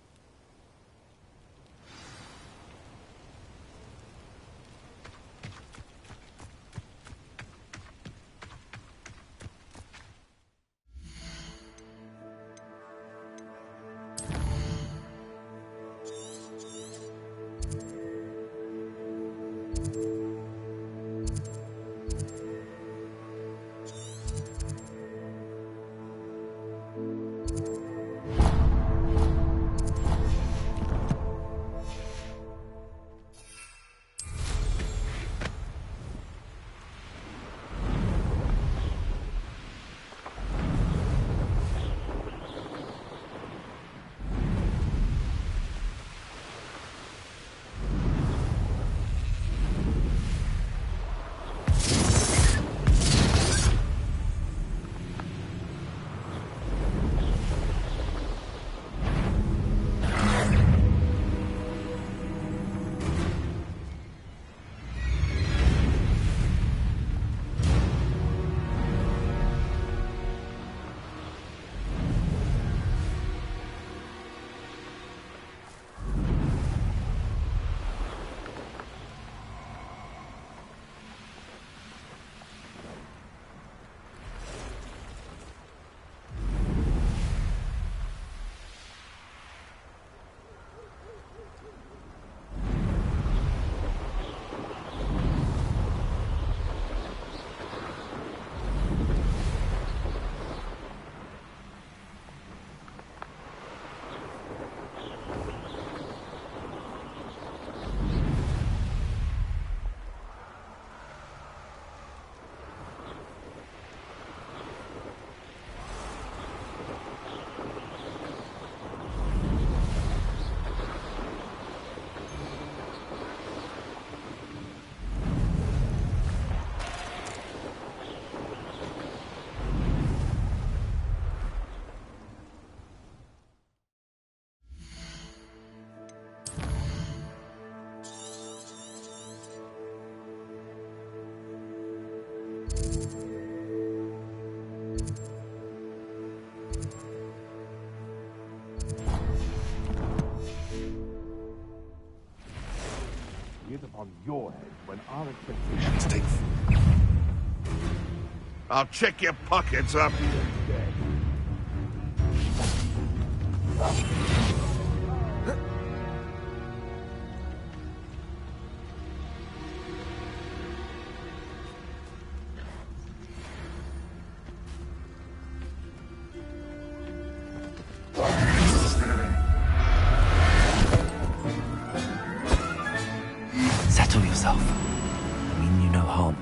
Upon your head when our expectations take. I'll check your pockets up. Settle yourself. I mean you no harm.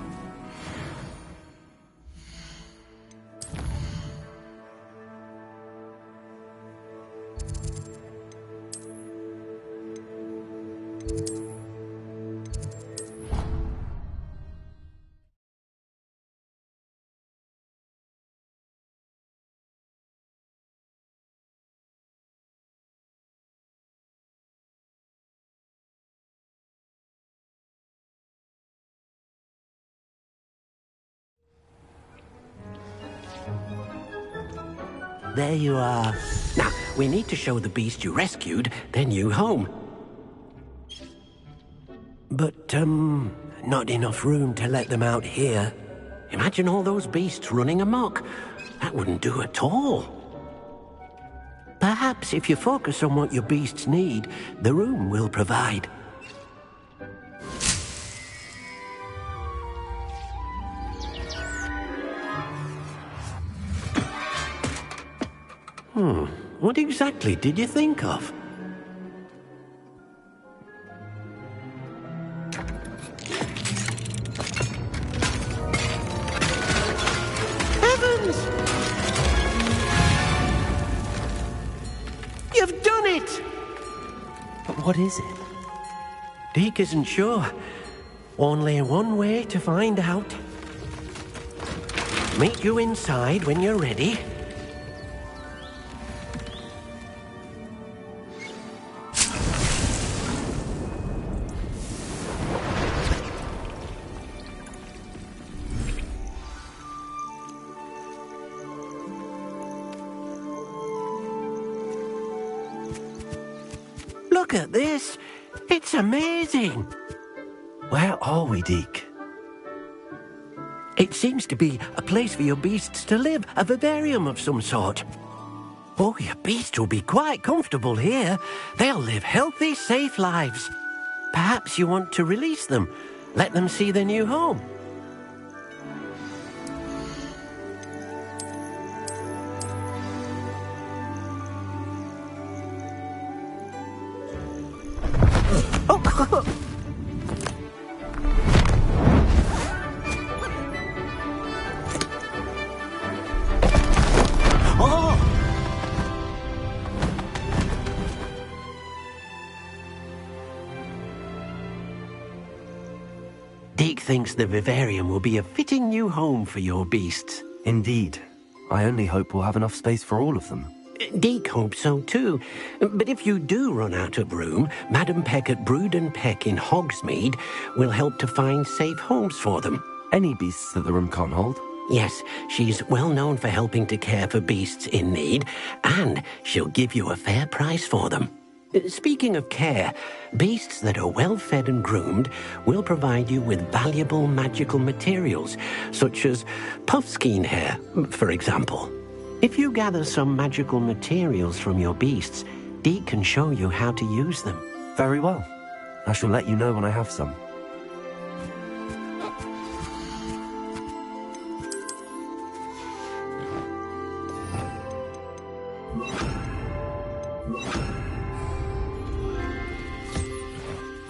There you are. Now, we need to show the beast you rescued, then you home. But, not enough room to let them out here. Imagine all those beasts running amok. That wouldn't do at all. Perhaps if you focus on what your beasts need, the room will provide. What exactly did you think of? Heavens! You've done it! But what is it? Deke isn't sure. Only one way to find out. Meet you inside when you're ready. Look at this. It's amazing. Where are we, Deke? It seems to be a place for your beasts to live, a vivarium of some sort. Oh, your beasts will be quite comfortable here. They'll live healthy, safe lives. Perhaps you want to release them, let them see their new home. Deke thinks the vivarium will be a fitting new home for your beasts. Indeed. I only hope we'll have enough space for all of them. Deke hopes so too. But if you do run out of room, Madam Peck at Brood and Peck in Hogsmeade will help to find safe homes for them. Any beasts that the room can't hold? Yes, she's well known for helping to care for beasts in need, and she'll give you a fair price for them. Speaking of care, beasts that are well fed and groomed will provide you with valuable magical materials, such as puffskein hair, for example. If you gather some magical materials from your beasts, Deke can show you how to use them. Very well. I shall let you know when I have some.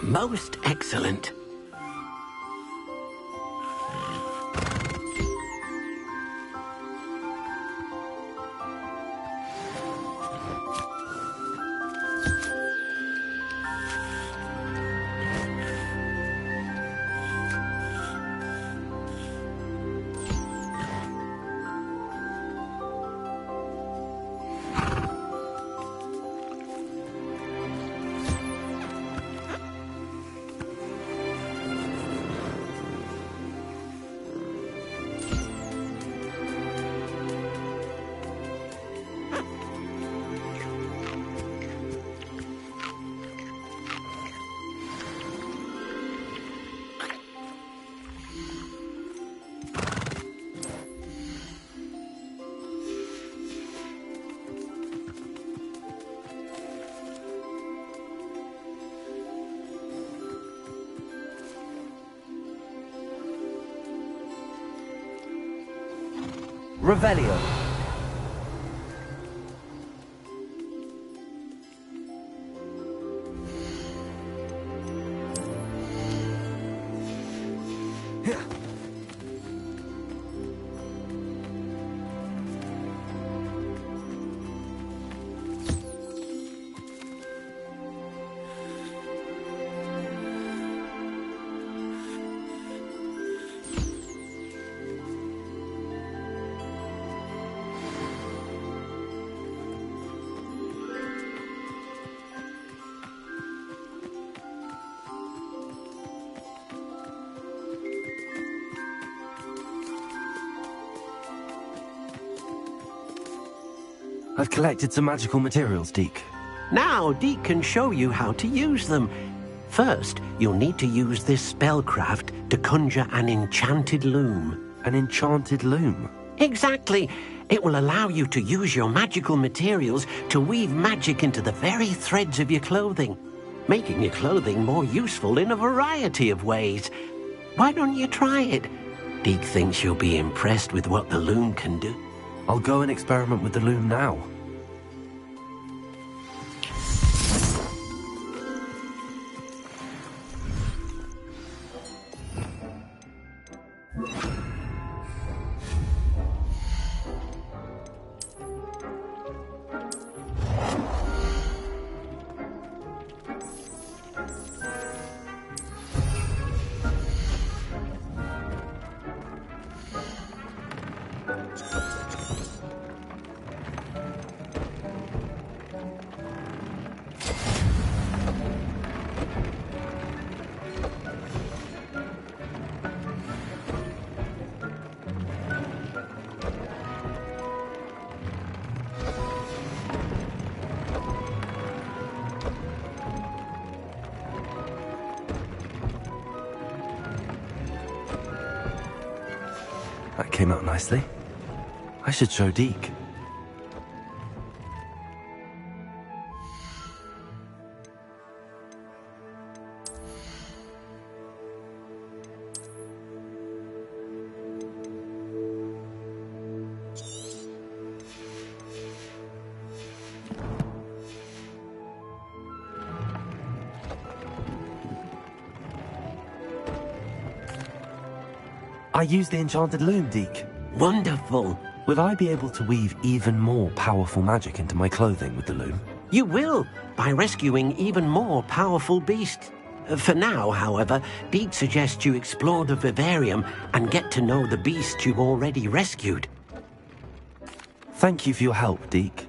Most excellent. Revelio. I've collected some magical materials, Deke. Now Deke can show you how to use them. First, you'll need to use this spellcraft to conjure an enchanted loom. An enchanted loom? Exactly. It will allow you to use your magical materials to weave magic into the very threads of your clothing, making your clothing more useful in a variety of ways. Why don't you try it? Deke thinks you'll be impressed with what the loom can do. I'll go and experiment with the loom now. That came out nicely. I should show Deke. I used the enchanted loom, Deke. Wonderful. Will I be able to weave even more powerful magic into my clothing with the loom? You will, by rescuing even more powerful beasts. For now, however, Deke suggests you explore the vivarium and get to know the beasts you've already rescued. Thank you for your help, Deke.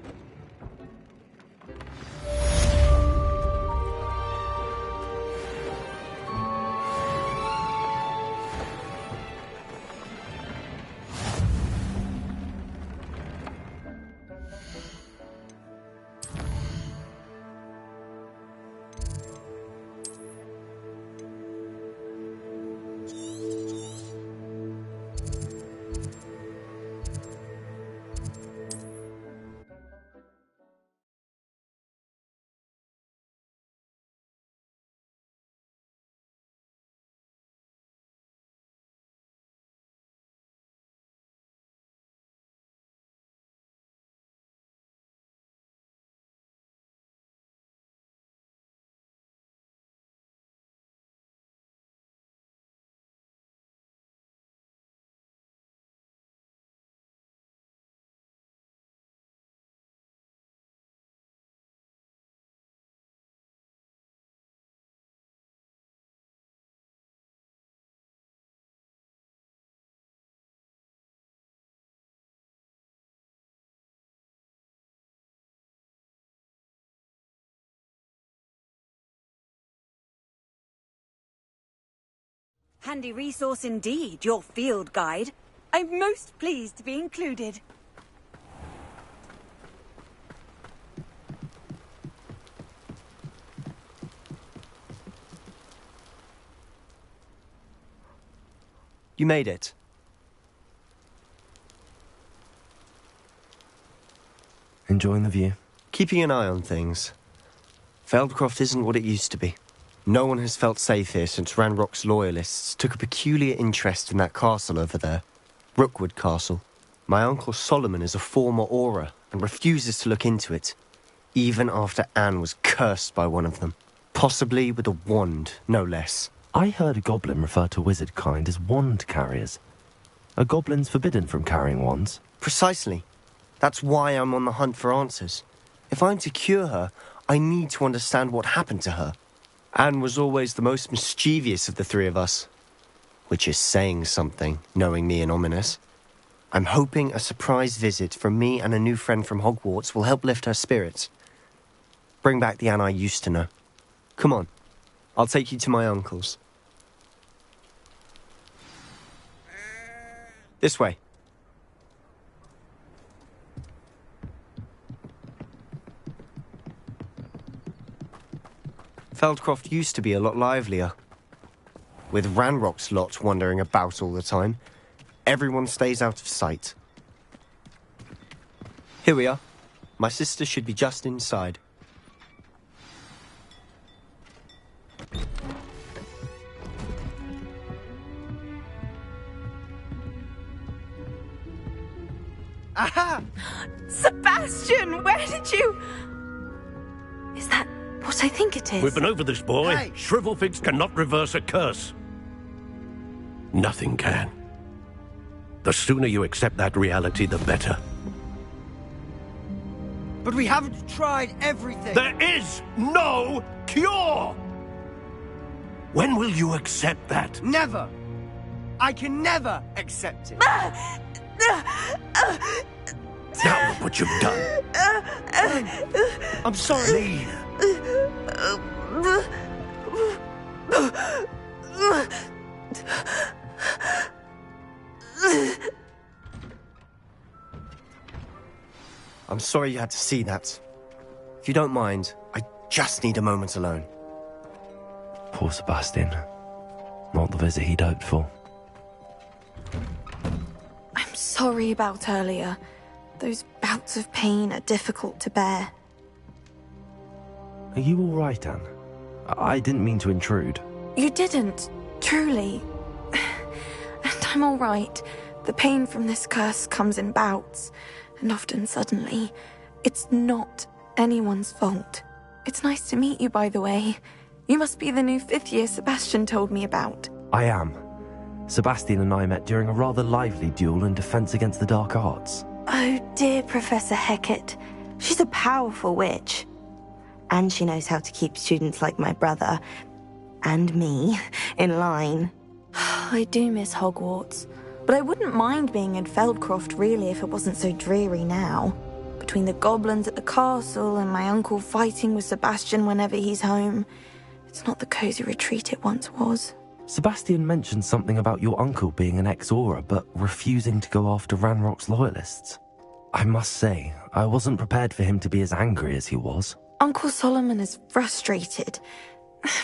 Handy resource indeed, your field guide. I'm most pleased to be included. You made it. Enjoying the view? Keeping an eye on things. Feldcroft isn't what it used to be. No one has felt safe here since Ranrock's loyalists took a peculiar interest in that castle over there. Rookwood Castle. My uncle Solomon is a former Auror and refuses to look into it, even after Anne was cursed by one of them. Possibly with a wand, no less. I heard a goblin refer to wizard kind as wand carriers. Are goblins forbidden from carrying wands? Precisely. That's why I'm on the hunt for answers. If I'm to cure her, I need to understand what happened to her. Anne was always the most mischievous of the three of us. Which is saying something, knowing me and ominous. I'm hoping a surprise visit from me and a new friend from Hogwarts will help lift her spirits. Bring back the Anne I used to know. Come on, I'll take you to my uncle's. This way. Feldcroft used to be a lot livelier. With Ranrock's lot wandering about all the time, everyone stays out of sight. Here we are. My sister should be just inside. Aha! Sebastian, where did you... Is that what I think it is? We've been over this, boy. Hey. Shrivelfigs cannot reverse a curse. Nothing can. The sooner you accept that reality, the better. But we haven't tried everything. There is no cure! When will you accept that? Never. I can never accept it. Now look what you've done. I'm sorry. I'm sorry you had to see that. If you don't mind, I just need a moment alone. Poor Sebastian. Not the visit he'd hoped for. I'm sorry about earlier. Those bouts of pain are difficult to bear. Are you all right, Anne? I didn't mean to intrude. You didn't, truly. And I'm all right. The pain from this curse comes in bouts, and often suddenly. It's not anyone's fault. It's nice to meet you, by the way. You must be the new 5th year Sebastian told me about. I am. Sebastian and I met during a rather lively duel in defense against the dark arts. Oh dear, Professor Hecat. She's a powerful witch. And she knows how to keep students like my brother, and me, in line. I do miss Hogwarts, but I wouldn't mind being in Feldcroft really if it wasn't so dreary now. Between the goblins at the castle and my uncle fighting with Sebastian whenever he's home, it's not the cozy retreat it once was. Sebastian mentioned something about your uncle being an ex-Auror, but refusing to go after Ranrock's loyalists. I must say, I wasn't prepared for him to be as angry as he was. Uncle Solomon is frustrated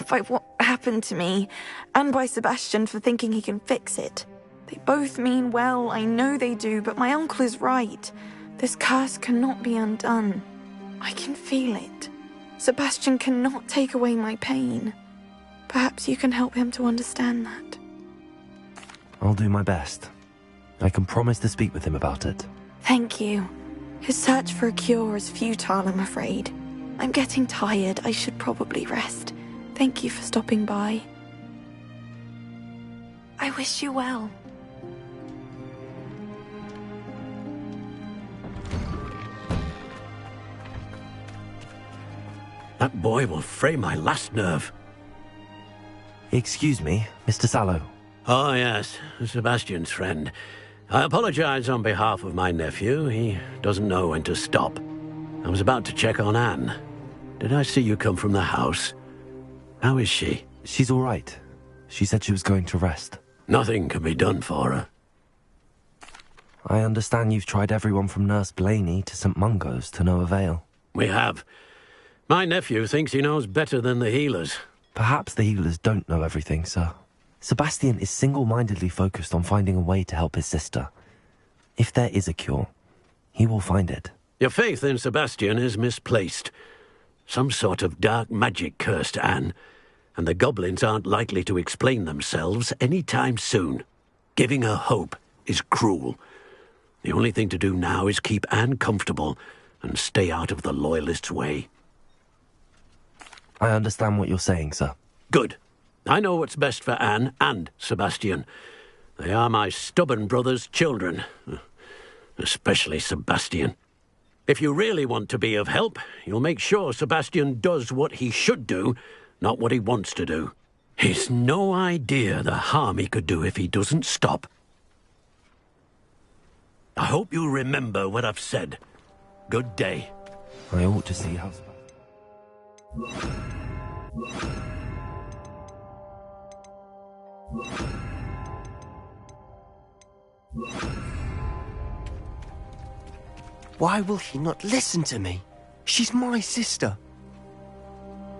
by what happened to me, and by Sebastian for thinking he can fix it. They both mean well, I know they do, but my uncle is right. This curse cannot be undone. I can feel it. Sebastian cannot take away my pain. Perhaps you can help him to understand that. I'll do my best. I can promise to speak with him about it. Thank you. His search for a cure is futile, I'm afraid. I'm getting tired. I should probably rest. Thank you for stopping by. I wish you well. That boy will fray my last nerve. Excuse me, Mr. Sallow. Oh, yes, Sebastian's friend. I apologize on behalf of my nephew. He doesn't know when to stop. I was about to check on Anne. Did I see you come from the house? How is she? She's all right. She said she was going to rest. Nothing can be done for her. I understand you've tried everyone from Nurse Blaney to St. Mungo's to no avail. We have. My nephew thinks he knows better than the healers. Perhaps the healers don't know everything, sir. Sebastian is single-mindedly focused on finding a way to help his sister. If there is a cure, he will find it. Your faith in Sebastian is misplaced. Some sort of dark magic cursed Anne, and the goblins aren't likely to explain themselves any time soon. Giving her hope is cruel. The only thing to do now is keep Anne comfortable and stay out of the Loyalists' way. I understand what you're saying, sir. Good. I know what's best for Anne and Sebastian. They are my stubborn brother's children. Especially Sebastian. If you really want to be of help, you'll make sure Sebastian does what he should do, not what he wants to do. He's no idea the harm he could do if he doesn't stop. I hope you remember what I've said. Good day. I ought to see how... Why will he not listen to me? She's my sister.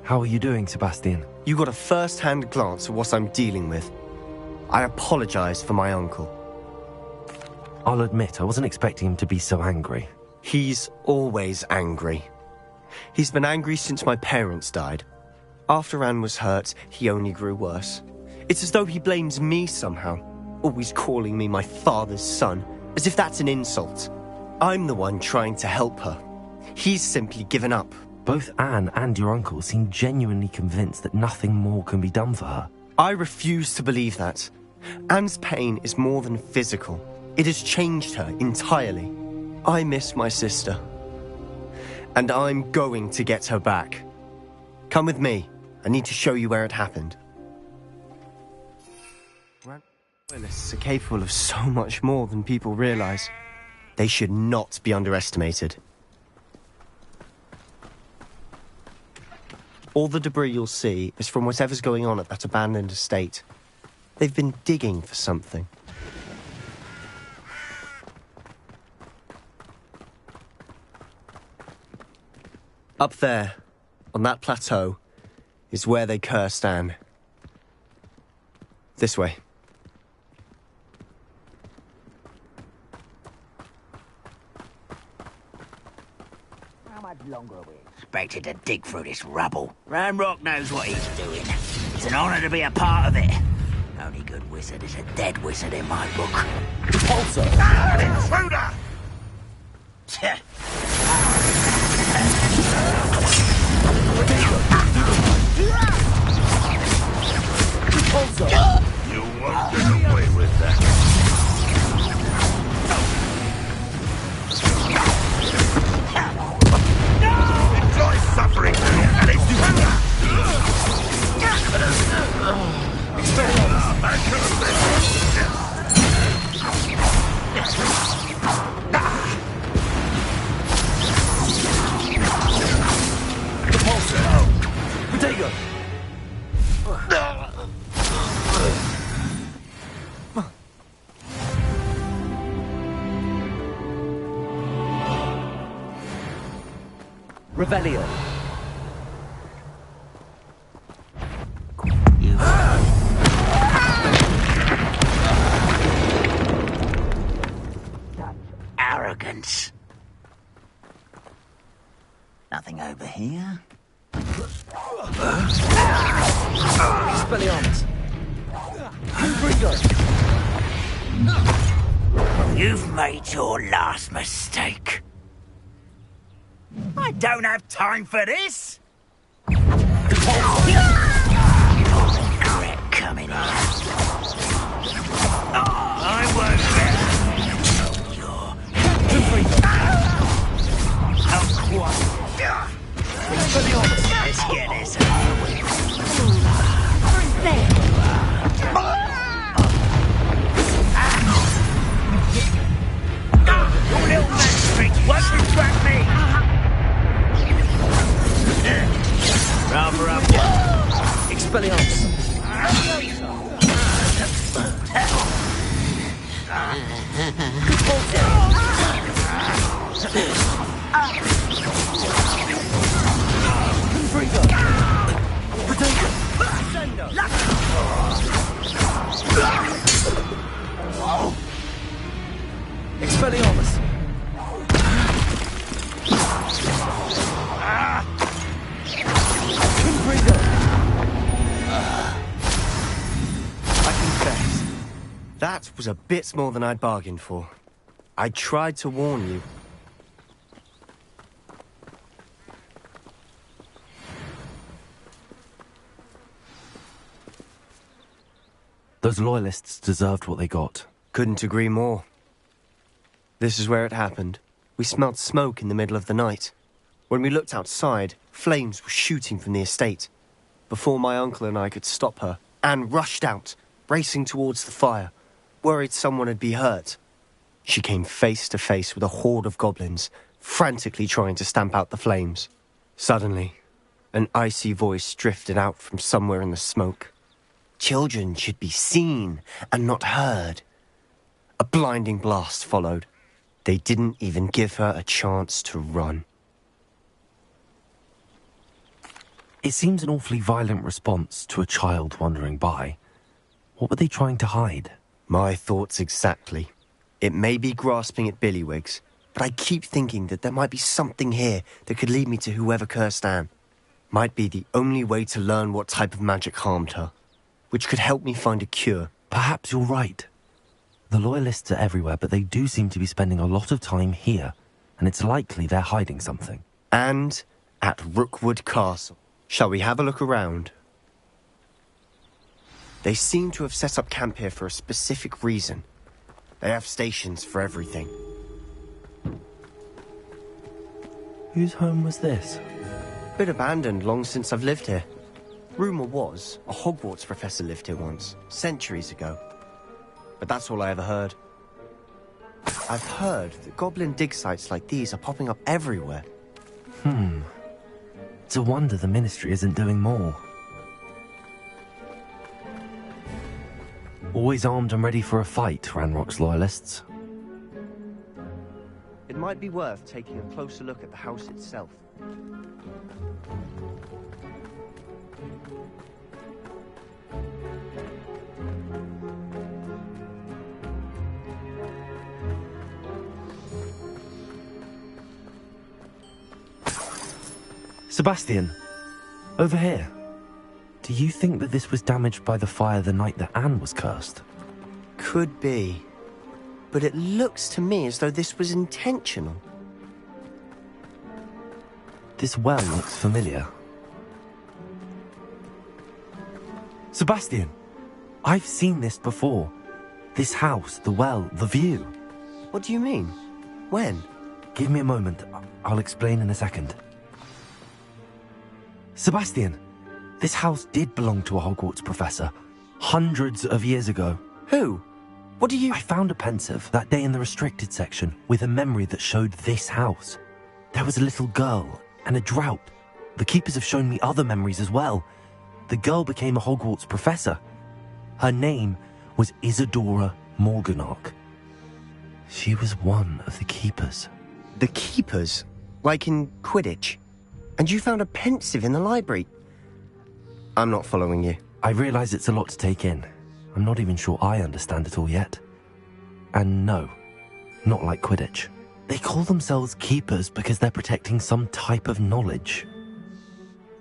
How are you doing, Sebastian? You got a first-hand glance at what I'm dealing with. I apologize for my uncle. I'll admit, I wasn't expecting him to be so angry. He's always angry. He's been angry since my parents died. After Anne was hurt, he only grew worse. It's as though he blames me somehow, always calling me my father's son, as if that's an insult. I'm the one trying to help her. He's simply given up. Both Anne and your uncle seem genuinely convinced that nothing more can be done for her. I refuse to believe that. Anne's pain is more than physical. It has changed her entirely. I miss my sister. And I'm going to get her back. Come with me. I need to show you where it happened. Loyalists are capable of so much more than people realize. They should not be underestimated. All the debris you'll see is from whatever's going on at that abandoned estate. They've been digging for something. Up there, on that plateau, is where they cursed Anne. This way. How much longer are we expected to dig through this rubble? Ramrock knows what he's doing. It's an honor to be a part of it. Only good wizard is a dead wizard in my book. Also, an intruder! You won't get away with that. Enjoy suffering, and it's Revelio. Arrogance. Nothing over here. Expelliarmus. You've made your last mistake. I don't have time for this! You'll regret coming here. I won't let Let's get this over with. Your little magic won't distract me! Rather up. Expelliarmus. Expelliarmus. I confess, that was a bit more than I'd bargained for. I tried to warn you. Those loyalists deserved what they got. Couldn't agree more. This is where it happened. We smelled smoke in the middle of the night. When we looked outside, flames were shooting from the estate. Before my uncle and I could stop her, Anne rushed out, racing towards the fire, worried someone would be hurt. She came face to face with a horde of goblins, frantically trying to stamp out the flames. Suddenly, an icy voice drifted out from somewhere in the smoke. Children should be seen and not heard. A blinding blast followed. They didn't even give her a chance to run. It seems an awfully violent response to a child wandering by. What were they trying to hide? My thoughts exactly. It may be grasping at billywhigs, but I keep thinking that there might be something here that could lead me to whoever cursed Anne. Might be the only way to learn what type of magic harmed her, which could help me find a cure. Perhaps you're right. The Loyalists are everywhere, but they do seem to be spending a lot of time here, and it's likely they're hiding something. And at Rookwood Castle. Shall we have a look around? They seem to have set up camp here for a specific reason. They have stations for everything. Whose home was this? Been abandoned long since I've lived here. Rumour was a Hogwarts professor lived here once, centuries ago. But that's all I ever heard. I've heard that goblin dig sites like these are popping up everywhere. It's a wonder the Ministry isn't doing more. Always armed and ready for a fight, Ranrock's loyalists. It might be worth taking a closer look at the house itself. Sebastian, over here. Do you think that this was damaged by the fire the night that Anne was cursed? Could be. But it looks to me as though this was intentional. This well looks familiar. Sebastian, I've seen this before. This house, the well, the view. What do you mean? When? Give me a moment. I'll explain in a second. Sebastian, this house did belong to a Hogwarts professor, hundreds of years ago. Who? What do you... I found a pensive that day in the restricted section with a memory that showed this house. There was a little girl and a drought. The keepers have shown me other memories as well. The girl became a Hogwarts professor. Her name was Isadora Morganach. She was one of the keepers. The keepers? Like in Quidditch? And you found a pensive in the library? I'm not following you. I realise it's a lot to take in. I'm not even sure I understand it all yet. And no, not like Quidditch. They call themselves keepers because they're protecting some type of knowledge.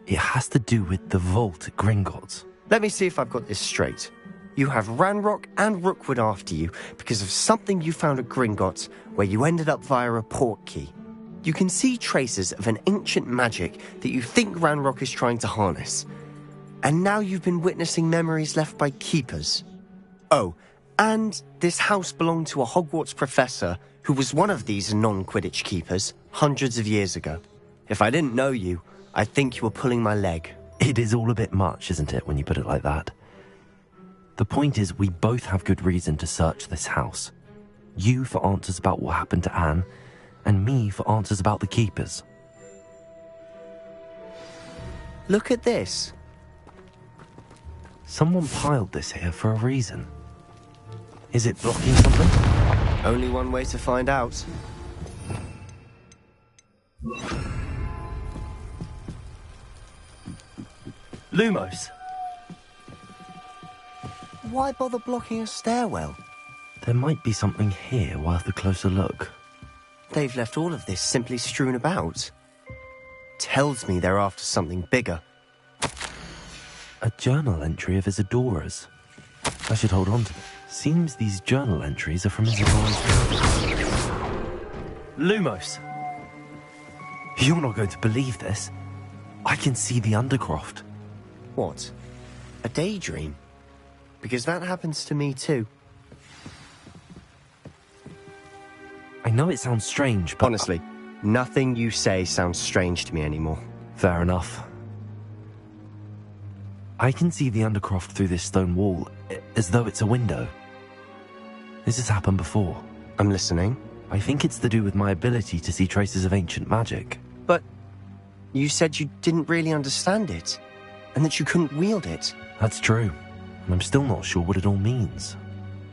It has to do with the vault at Gringotts. Let me see if I've got this straight. You have Ranrock and Rookwood after you because of something you found at Gringotts where you ended up via a port key. You can see traces of an ancient magic that you think Ranrock is trying to harness. And now you've been witnessing memories left by keepers. Oh, and this house belonged to a Hogwarts professor who was one of these non-Quidditch keepers hundreds of years ago. If I didn't know you, I'd think you were pulling my leg. It is all a bit much, isn't it, when you put it like that? The point is, we both have good reason to search this house. You for answers about what happened to Anne, and me for answers about the keepers. Look at this. Someone piled this here for a reason. Is it blocking something? Only one way to find out. Lumos! Why bother blocking a stairwell? There might be something here worth a closer look. They've left all of this simply strewn about. Tells me they're after something bigger. A journal entry of Isadora's. I should hold on to them. Seems these journal entries are from Isadora's. Lumos! You're not going to believe this. I can see the Undercroft. What? A daydream? Because that happens to me too. I know it sounds strange, but... Honestly, nothing you say sounds strange to me anymore. Fair enough. I can see the Undercroft through this stone wall, as though it's a window. This has happened before. I'm listening. I think it's to do with my ability to see traces of ancient magic. But you said you didn't really understand it, and that you couldn't wield it. That's true, and I'm still not sure what it all means.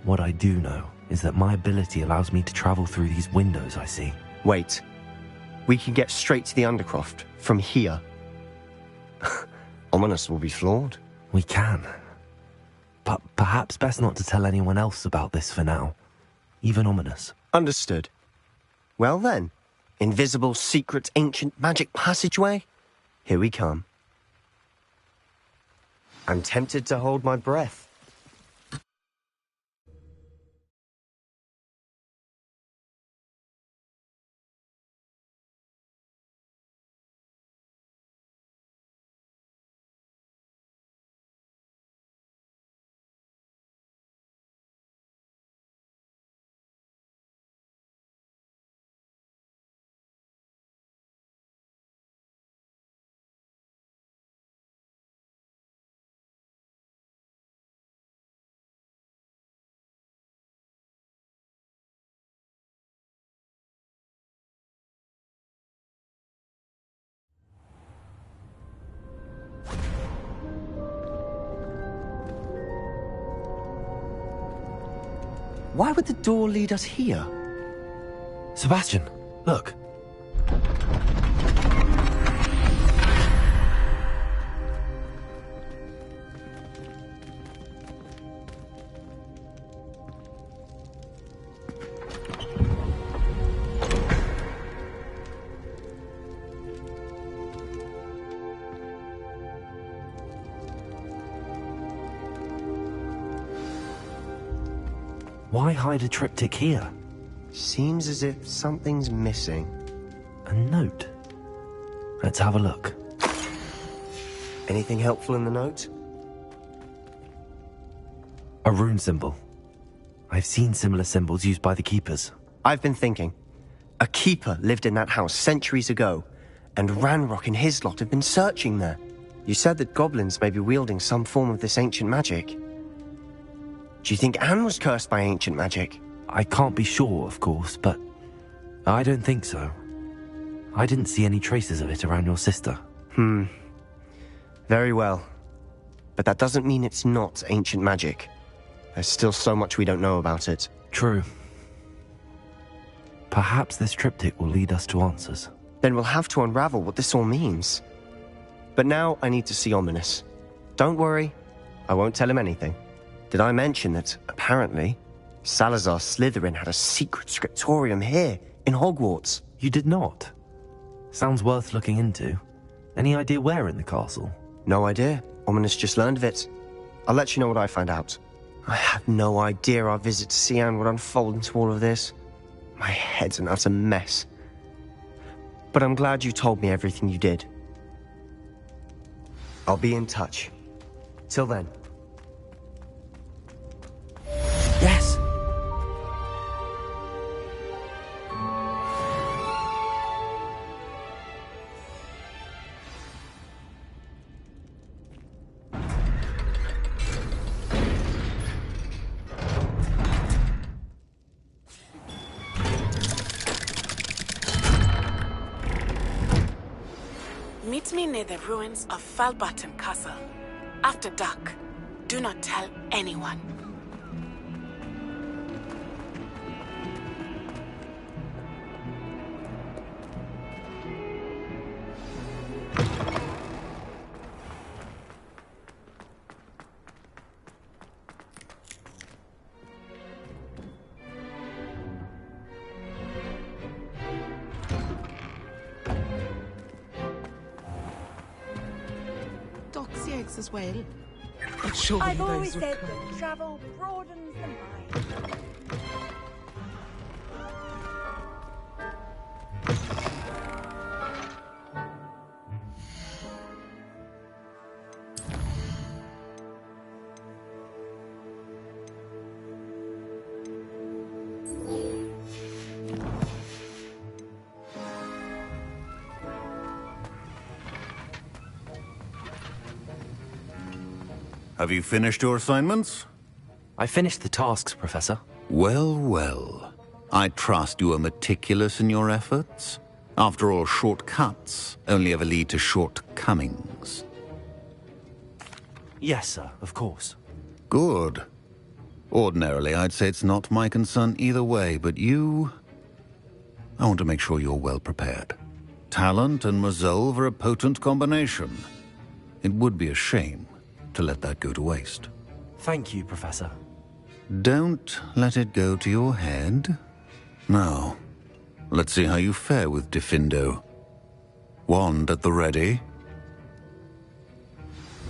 What I do know is that my ability allows me to travel through these windows I see. Wait. We can get straight to the Undercroft from here. Ominous will be flawed. We can. But perhaps best not to tell anyone else about this for now. Even Ominous. Understood. Well then, invisible, secret, ancient magic passageway? Here we come. I'm tempted to hold my breath. Why would the door lead us here? Sebastian, look. Why hide a triptych here? Seems as if something's missing. A note. Let's have a look. Anything helpful in the note? A rune symbol. I've seen similar symbols used by the keepers. I've been thinking. A keeper lived in that house centuries ago, and Ranrock and his lot have been searching there. You said that goblins may be wielding some form of this ancient magic. Do you think Anne was cursed by ancient magic? I can't be sure, of course, but I don't think so. I didn't see any traces of it around your sister. Very well. But that doesn't mean it's not ancient magic. There's still so much we don't know about it. True. Perhaps this triptych will lead us to answers. Then we'll have to unravel what this all means. But now I need to see Ominous. Don't worry, I won't tell him anything. Did I mention that, apparently, Salazar Slytherin had a secret scriptorium here, in Hogwarts? You did not? Sounds worth looking into. Any idea where in the castle? No idea. Ominous just learned of it. I'll let you know what I find out. I had no idea our visit to Cian would unfold into all of this. My head's an utter mess. But I'm glad you told me everything you did. I'll be in touch. Till then. Yes! Meet me near the ruins of Falbottom Castle. After dark. Do not tell anyone. Doxiates as well. I've always said that travel broadens the mind. Have you finished your assignments? I finished the tasks, Professor. Well, well. I trust you are meticulous in your efforts. After all, shortcuts only ever lead to shortcomings. Yes, sir, of course. Good. Ordinarily, I'd say it's not my concern either way, but you... I want to make sure you're well prepared. Talent and resolve are a potent combination. It would be a shame to let that go to waste. Thank you, Professor. Don't let it go to your head. Now, let's see how you fare with Diffindo. Wand at the ready.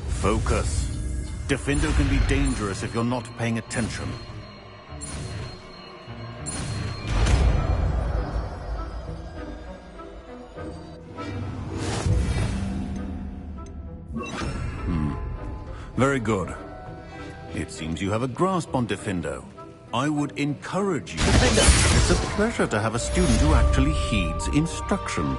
Focus. Diffindo can be dangerous if you're not paying attention. Very good. It seems you have a grasp on Diffindo. I would encourage you. Diffindo! It's a pleasure to have a student who actually heeds instruction.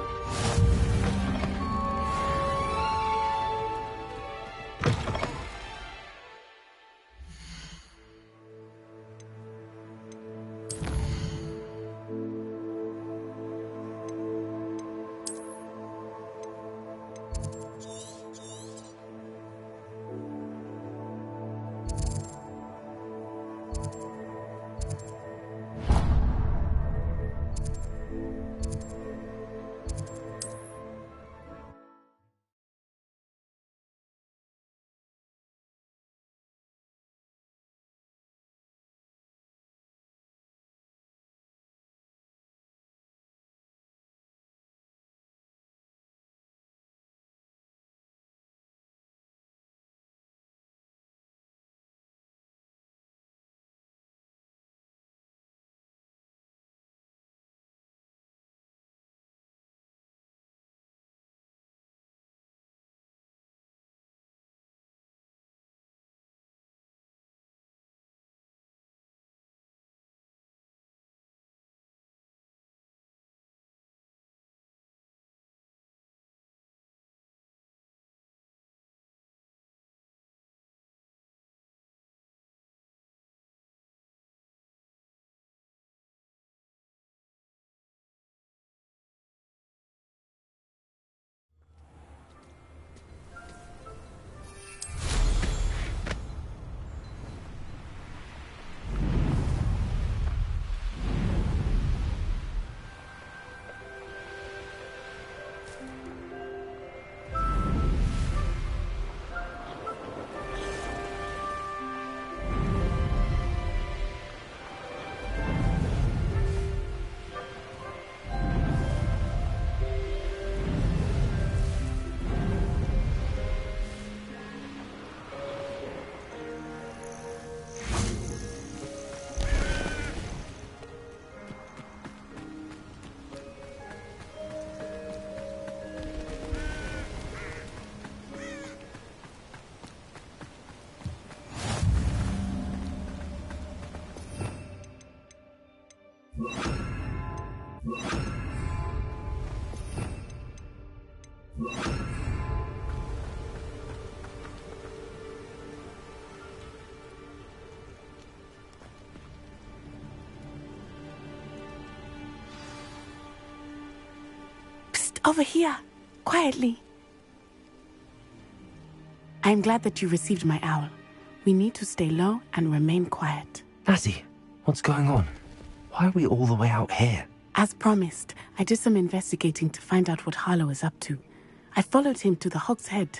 over here, quietly. I'm glad that you received my owl. We need to stay low and remain quiet. Natty, what's going on? Why are we all the way out here? As promised, I did some investigating to find out what Harlow is up to. I followed him to the Hog's Head.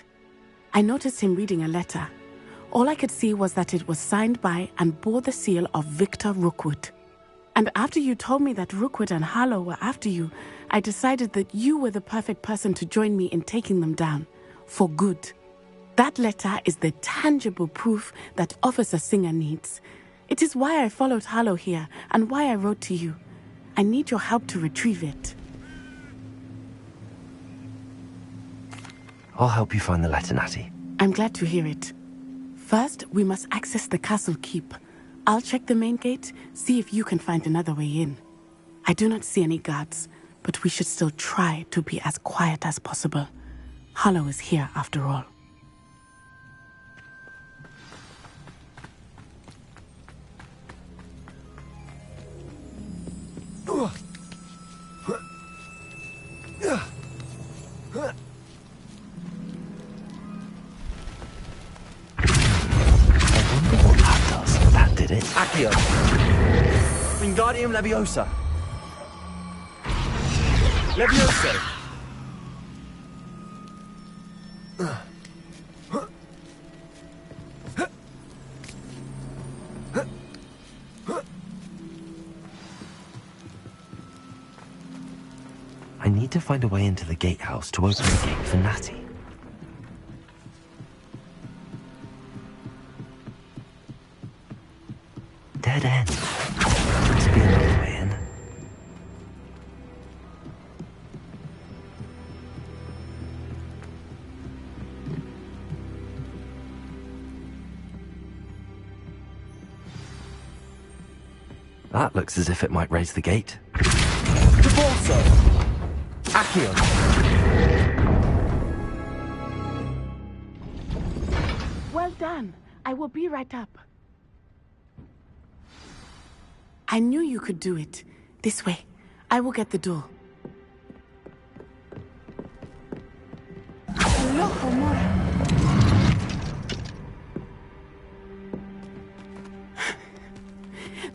I noticed him reading a letter. All I could see was that it was signed by and bore the seal of Victor Rookwood. And after you told me that Rookwood and Harlow were after you, I decided that you were the perfect person to join me in taking them down. For good. That letter is the tangible proof that Officer Singer needs. It is why I followed Harlow here and why I wrote to you. I need your help to retrieve it. I'll help you find the letter, Natty. I'm glad to hear it. First, we must access the castle keep. I'll check the main gate, see if you can find another way in. I do not see any guards, but we should still try to be as quiet as possible. Harlow is here after all. Accio! Wingardium Leviosa! Leviosa! I need to find a way into the gatehouse to open the gate for Natty. Dead end. Must be another way in. That looks as if it might raise the gate. Divorso! Accio! Well done. I will be right up. I knew you could do it. This way. I will get the door. Hello, Homura.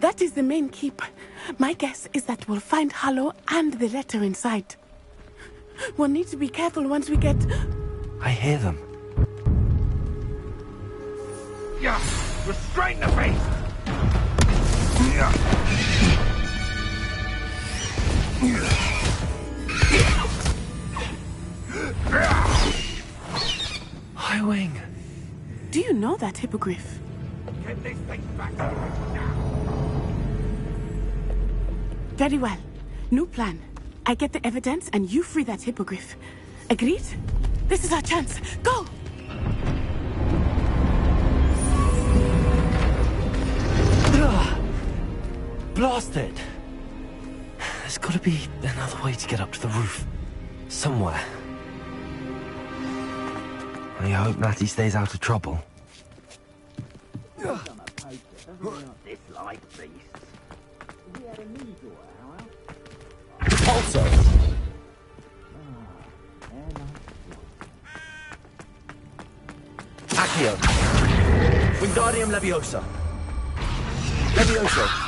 That is the main keep. My guess is that we'll find Harlow and the letter inside. We'll need to be careful once we get... I hear them. Yeah! Restrain the beast! High Wing. Do you know that hippogriff? Get this thing back. Very well. New plan. I get the evidence and you free that hippogriff. Agreed? This is our chance. Go! Blasted! There's got to be another way to get up to the roof. Somewhere. I hope Natty stays out of trouble. Also. Accio. Wingardium Leviosa. Leviosa.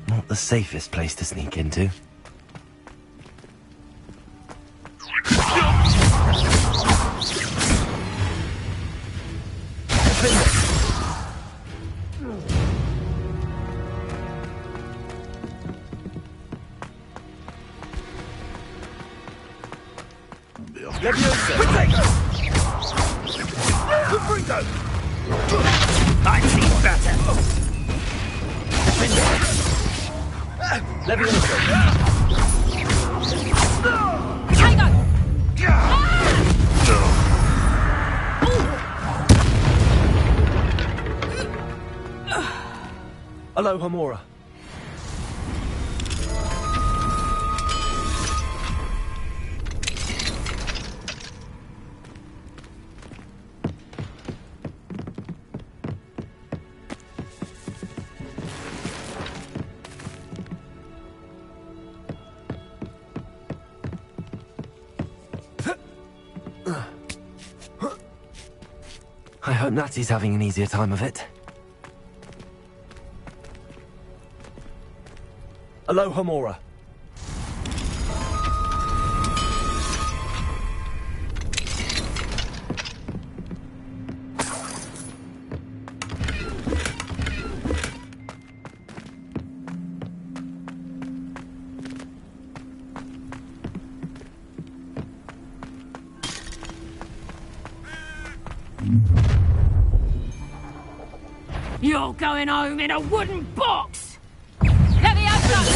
Not the safest place to sneak into. I've seen better. Hello, Homura. Hope Natty's having an easier time of it. Aloha, Mora. You're going home in a wooden box! Let me have that!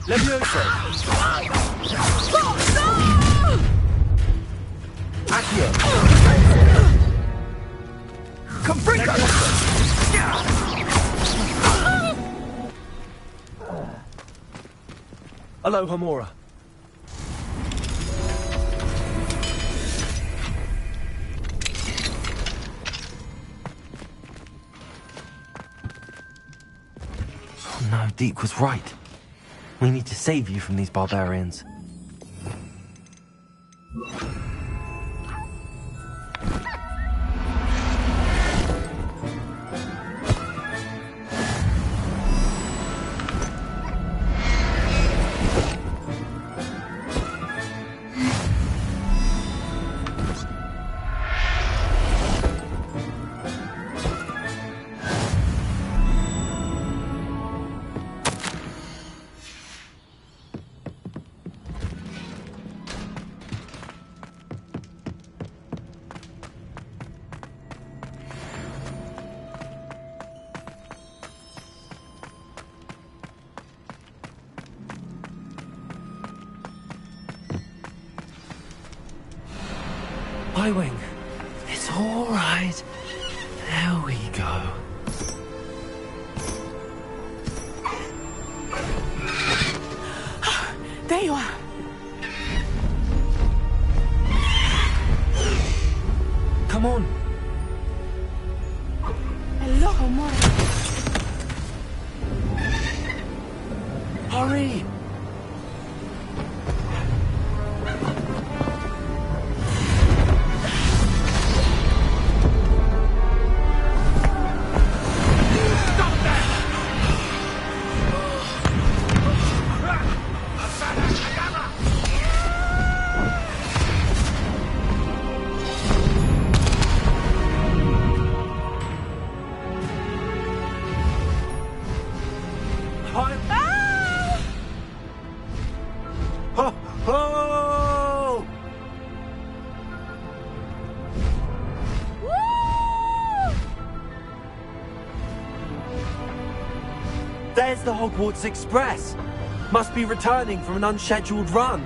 Levioso! Accio! Comprito! Aloha, Mora. No, Deke was right. We need to save you from these barbarians. Wing. It's all right. There we go. There you are. Come on. Aloha, Mora. Hurry. There's the Hogwarts Express. Must be returning from an unscheduled run.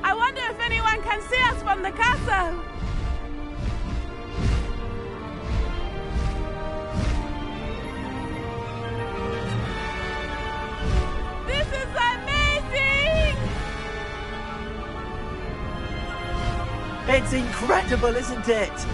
I wonder if anyone can see us from the castle. This is amazing! It's incredible, isn't it?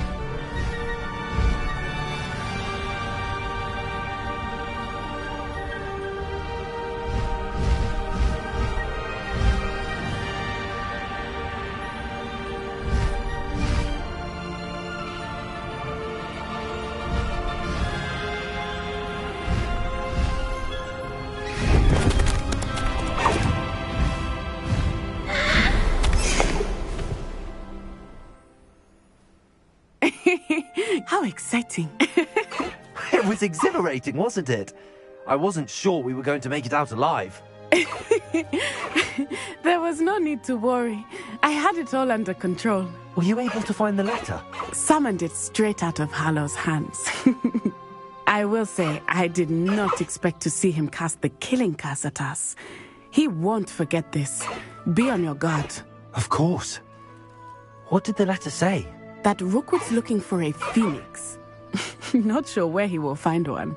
How exciting. It was exhilarating, wasn't it? I wasn't sure we were going to make it out alive. There was no need to worry. I had it all under control. Were you able to find the letter? Summoned it straight out of Hallow's hands. I will say, I did not expect to see him cast the killing curse at us. He won't forget this. Be on your guard. Of course. What did the letter say? That Rookwood's looking for a phoenix. Not sure where he will find one.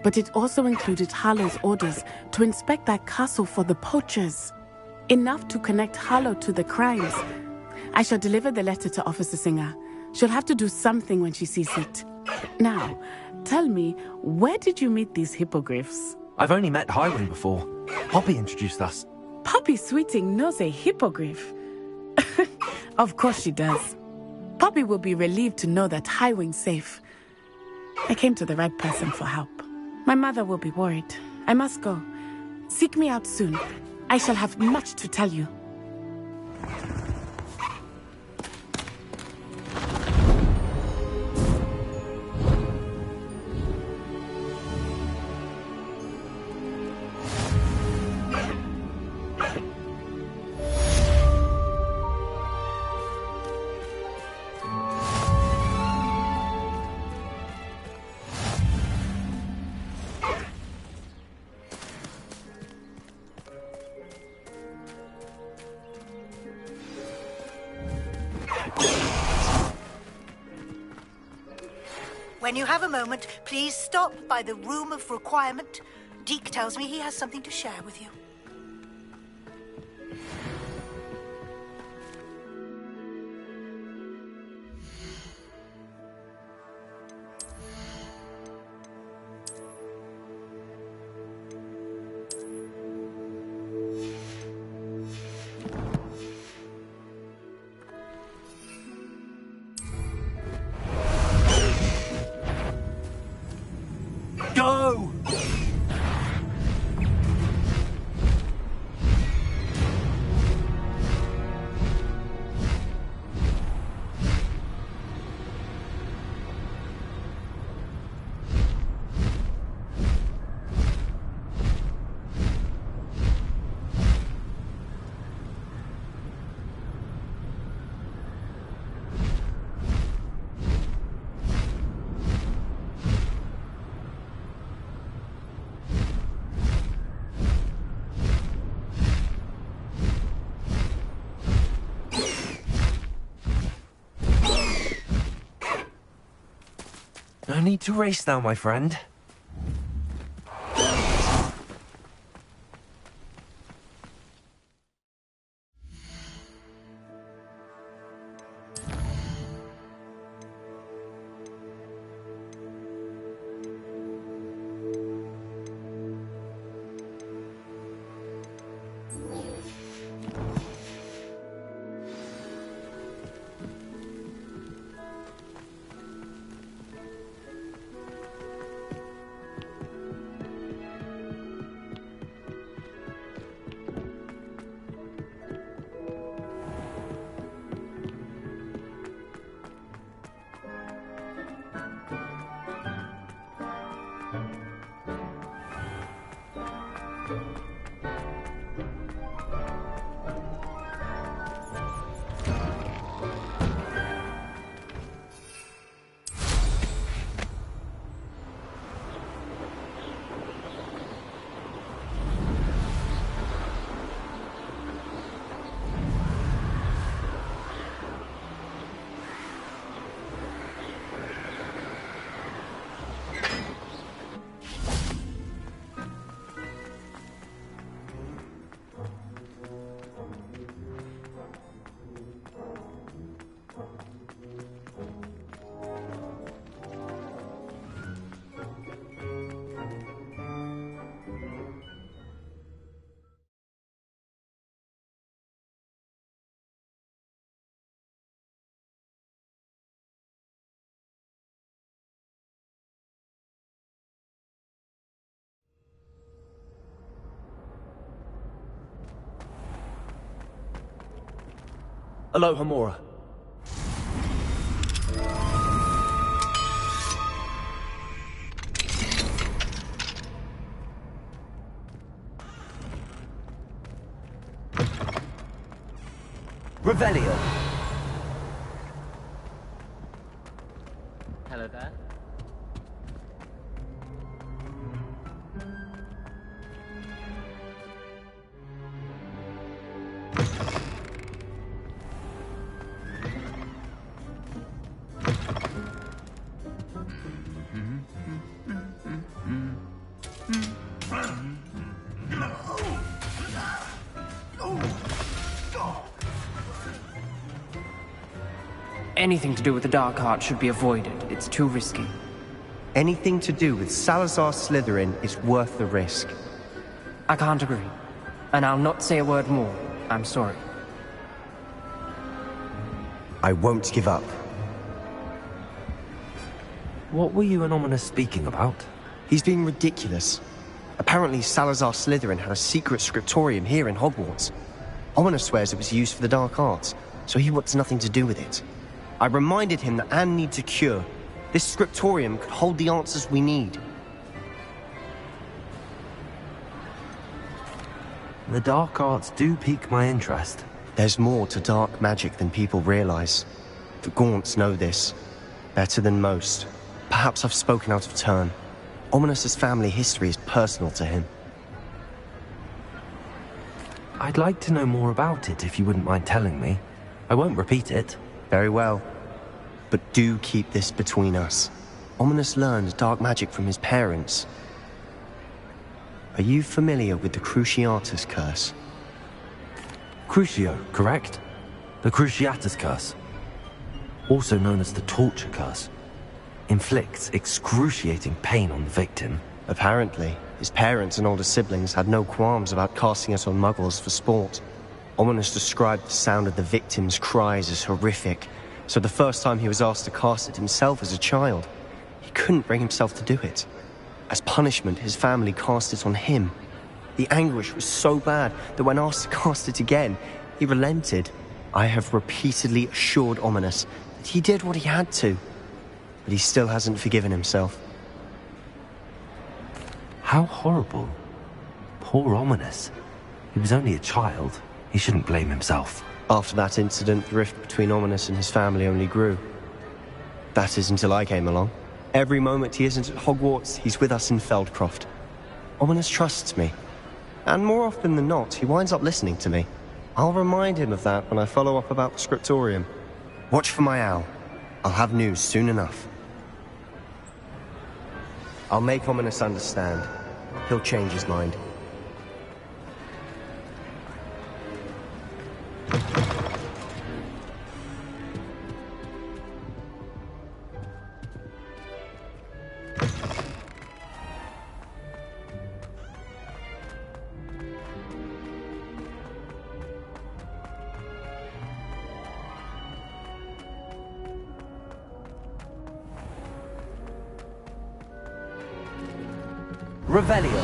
But it also included Harlow's orders to inspect that castle for the poachers. Enough to connect Harlow to the crimes. I shall deliver the letter to Officer Singer. She'll have to do something when she sees it. Now, tell me, where did you meet these hippogriffs? I've only met Highwing before. Poppy introduced us. Poppy Sweeting knows a hippogriff. Of course she does. Poppy will be relieved to know that Highwing's safe. I came to the right person for help. My mother will be worried. I must go. Seek me out soon. I shall have much to tell you. When you have a moment, please stop by the Room of Requirement. Deke tells me he has something to share with you. Go! No need to race now, my friend. Hello, Hamura. Revelio. Hello there. Anything to do with the Dark Arts should be avoided. It's too risky. Anything to do with Salazar Slytherin is worth the risk. I can't agree. And I'll not say a word more. I'm sorry. I won't give up. What were you and Ominous speaking about? He's being ridiculous. Apparently Salazar Slytherin had a secret scriptorium here in Hogwarts. Ominous swears it was used for the Dark Arts, so he wants nothing to do with it. I reminded him that Anne needs a cure. This scriptorium could hold the answers we need. The Dark Arts do pique my interest. There's more to dark magic than people realize. The Gaunts know this. Better than most. Perhaps I've spoken out of turn. Ominous's family history is personal to him. I'd like to know more about it if you wouldn't mind telling me. I won't repeat it. Very well. But do keep this between us. Ominous learned dark magic from his parents. Are you familiar with the Cruciatus Curse? Crucio, correct? The Cruciatus Curse. Also known as the Torture Curse. Inflicts excruciating pain on the victim. Apparently, his parents and older siblings had no qualms about casting it on muggles for sport. Ominous described the sound of the victim's cries as horrific, so the first time he was asked to cast it himself as a child, he couldn't bring himself to do it. As punishment, his family cast it on him. The anguish was so bad that when asked to cast it again, he relented. I have repeatedly assured Ominous that he did what he had to, but he still hasn't forgiven himself. How horrible. Poor Ominous. He was only a child. He shouldn't blame himself. After that incident, the rift between Ominous and his family only grew. That is until I came along. Every moment he isn't at Hogwarts, he's with us in Feldcroft. Ominous trusts me. And more often than not, he winds up listening to me. I'll remind him of that when I follow up about the scriptorium. Watch for my owl. I'll have news soon enough. I'll make Ominous understand. He'll change his mind. Revelio.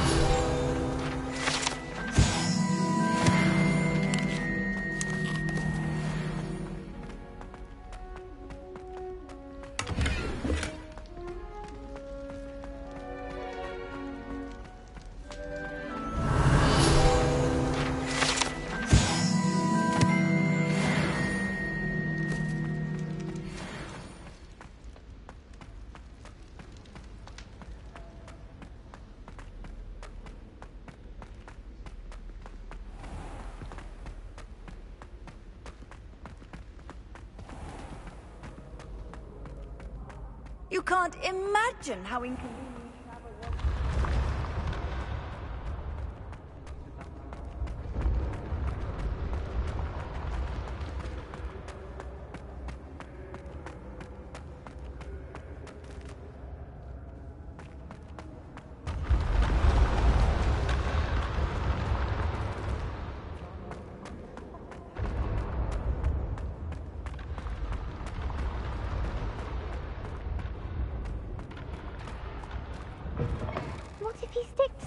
You can't imagine how inconvenient travel was.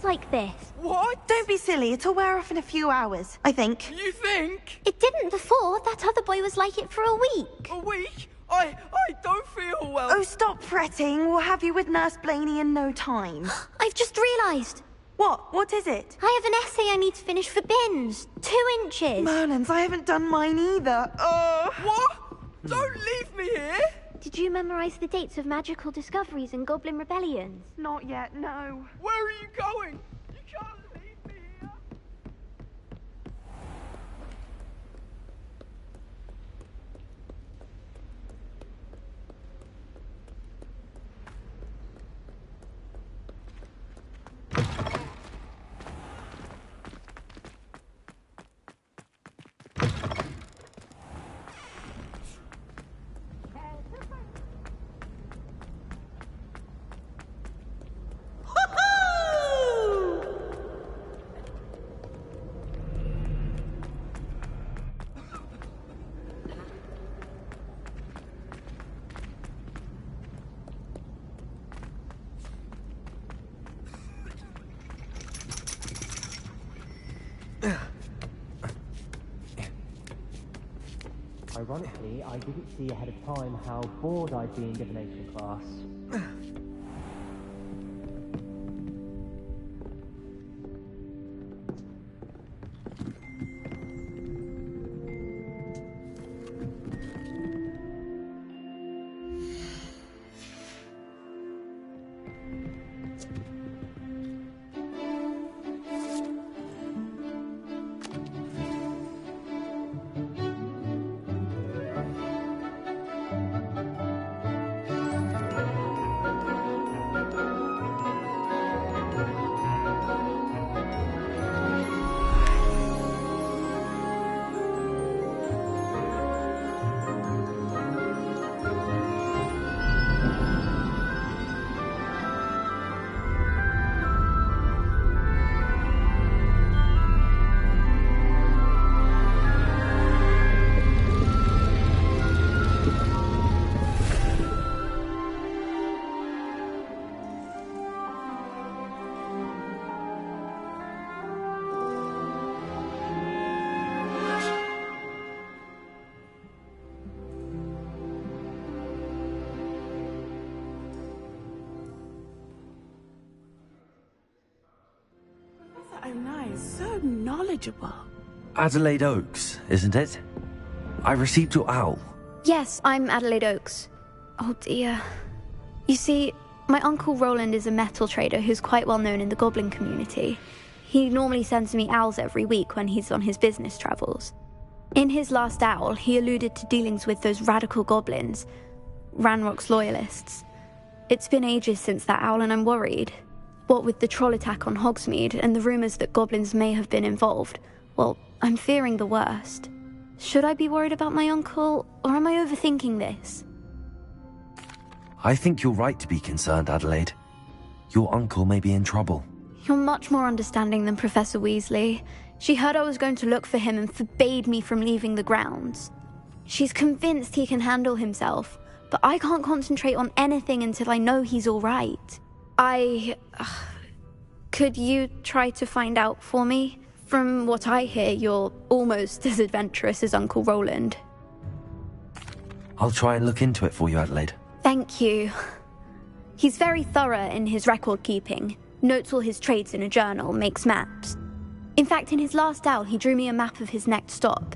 Like this. What? Don't be silly. It'll wear off in a few hours, I think. You think? It didn't before. That other boy was like it for a week. A week? I don't feel well. Oh, stop fretting. We'll have you with Nurse Blaney in no time. I've just realised. What? What is it? I have an essay I need to finish for bins. 2 inches. Merlins, I haven't done mine either. What? Don't leave me here. Did you memorise the dates of magical discoveries and goblin rebellions? Not yet, no. Where are you going? You can't leave me here. Ironically, I didn't see ahead of time how bored I'd be in divination class. So knowledgeable. Adelaide Oaks, isn't it? I received your owl. Yes, I'm Adelaide Oaks. Oh dear. You see, my Uncle Roland is a metal trader who's quite well known in the goblin community. He normally sends me owls every week when he's on his business travels. In his last owl, he alluded to dealings with those radical goblins, Ranrock's loyalists. It's been ages since that owl and I'm worried. What with the troll attack on Hogsmeade and the rumours that goblins may have been involved, well, I'm fearing the worst. Should I be worried about my uncle, or am I overthinking this? I think you're right to be concerned, Adelaide. Your uncle may be in trouble. You're much more understanding than Professor Weasley. She heard I was going to look for him and forbade me from leaving the grounds. She's convinced he can handle himself, but I can't concentrate on anything until I know he's all right. Could you try to find out for me? From what I hear, you're almost as adventurous as Uncle Roland. I'll try and look into it for you, Adelaide. Thank you. He's very thorough in his record keeping, notes all his trades in a journal, makes maps. In fact, in his last owl, he drew me a map of his next stop.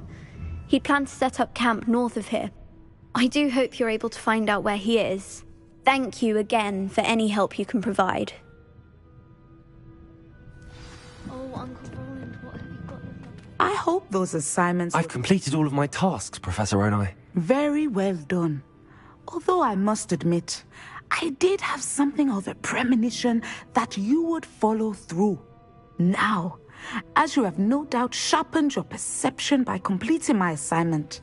He'd planned to set up camp north of here. I do hope you're able to find out where he is. Thank you again for any help you can provide. Oh, Uncle Roland, what have you got? I hope those assignments... I've completed all of my tasks, Professor Onai. Very well done. Although I must admit, I did have something of a premonition that you would follow through. Now, as you have no doubt sharpened your perception by completing my assignment,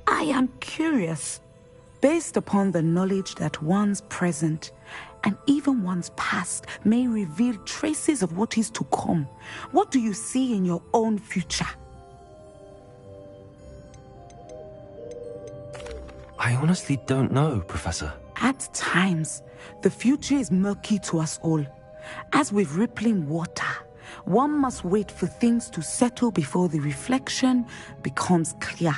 I am curious. Based upon the knowledge that one's present and even one's past may reveal traces of what is to come, what do you see in your own future? I honestly don't know, Professor. At times, the future is murky to us all. As with rippling water, one must wait for things to settle before the reflection becomes clear.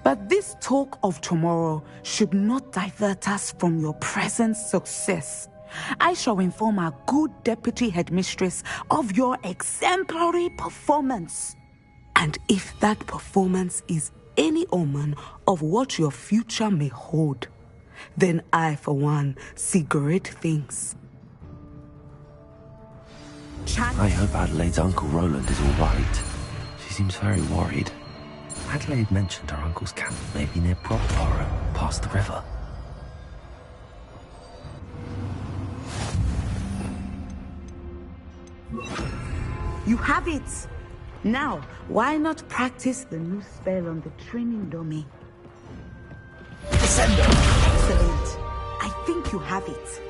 But this talk of tomorrow should not divert us from your present success. I shall inform our good deputy headmistress of your exemplary performance. And if that performance is any omen of what your future may hold, then I, for one, see great things. I hope Adelaide's Uncle Roland is all right. She seems very worried. Adelaide mentioned her uncle's camp may be near Brockborough, past the river. You have it! Now, why not practice the new spell on the training dummy? Excellent! I think you have it.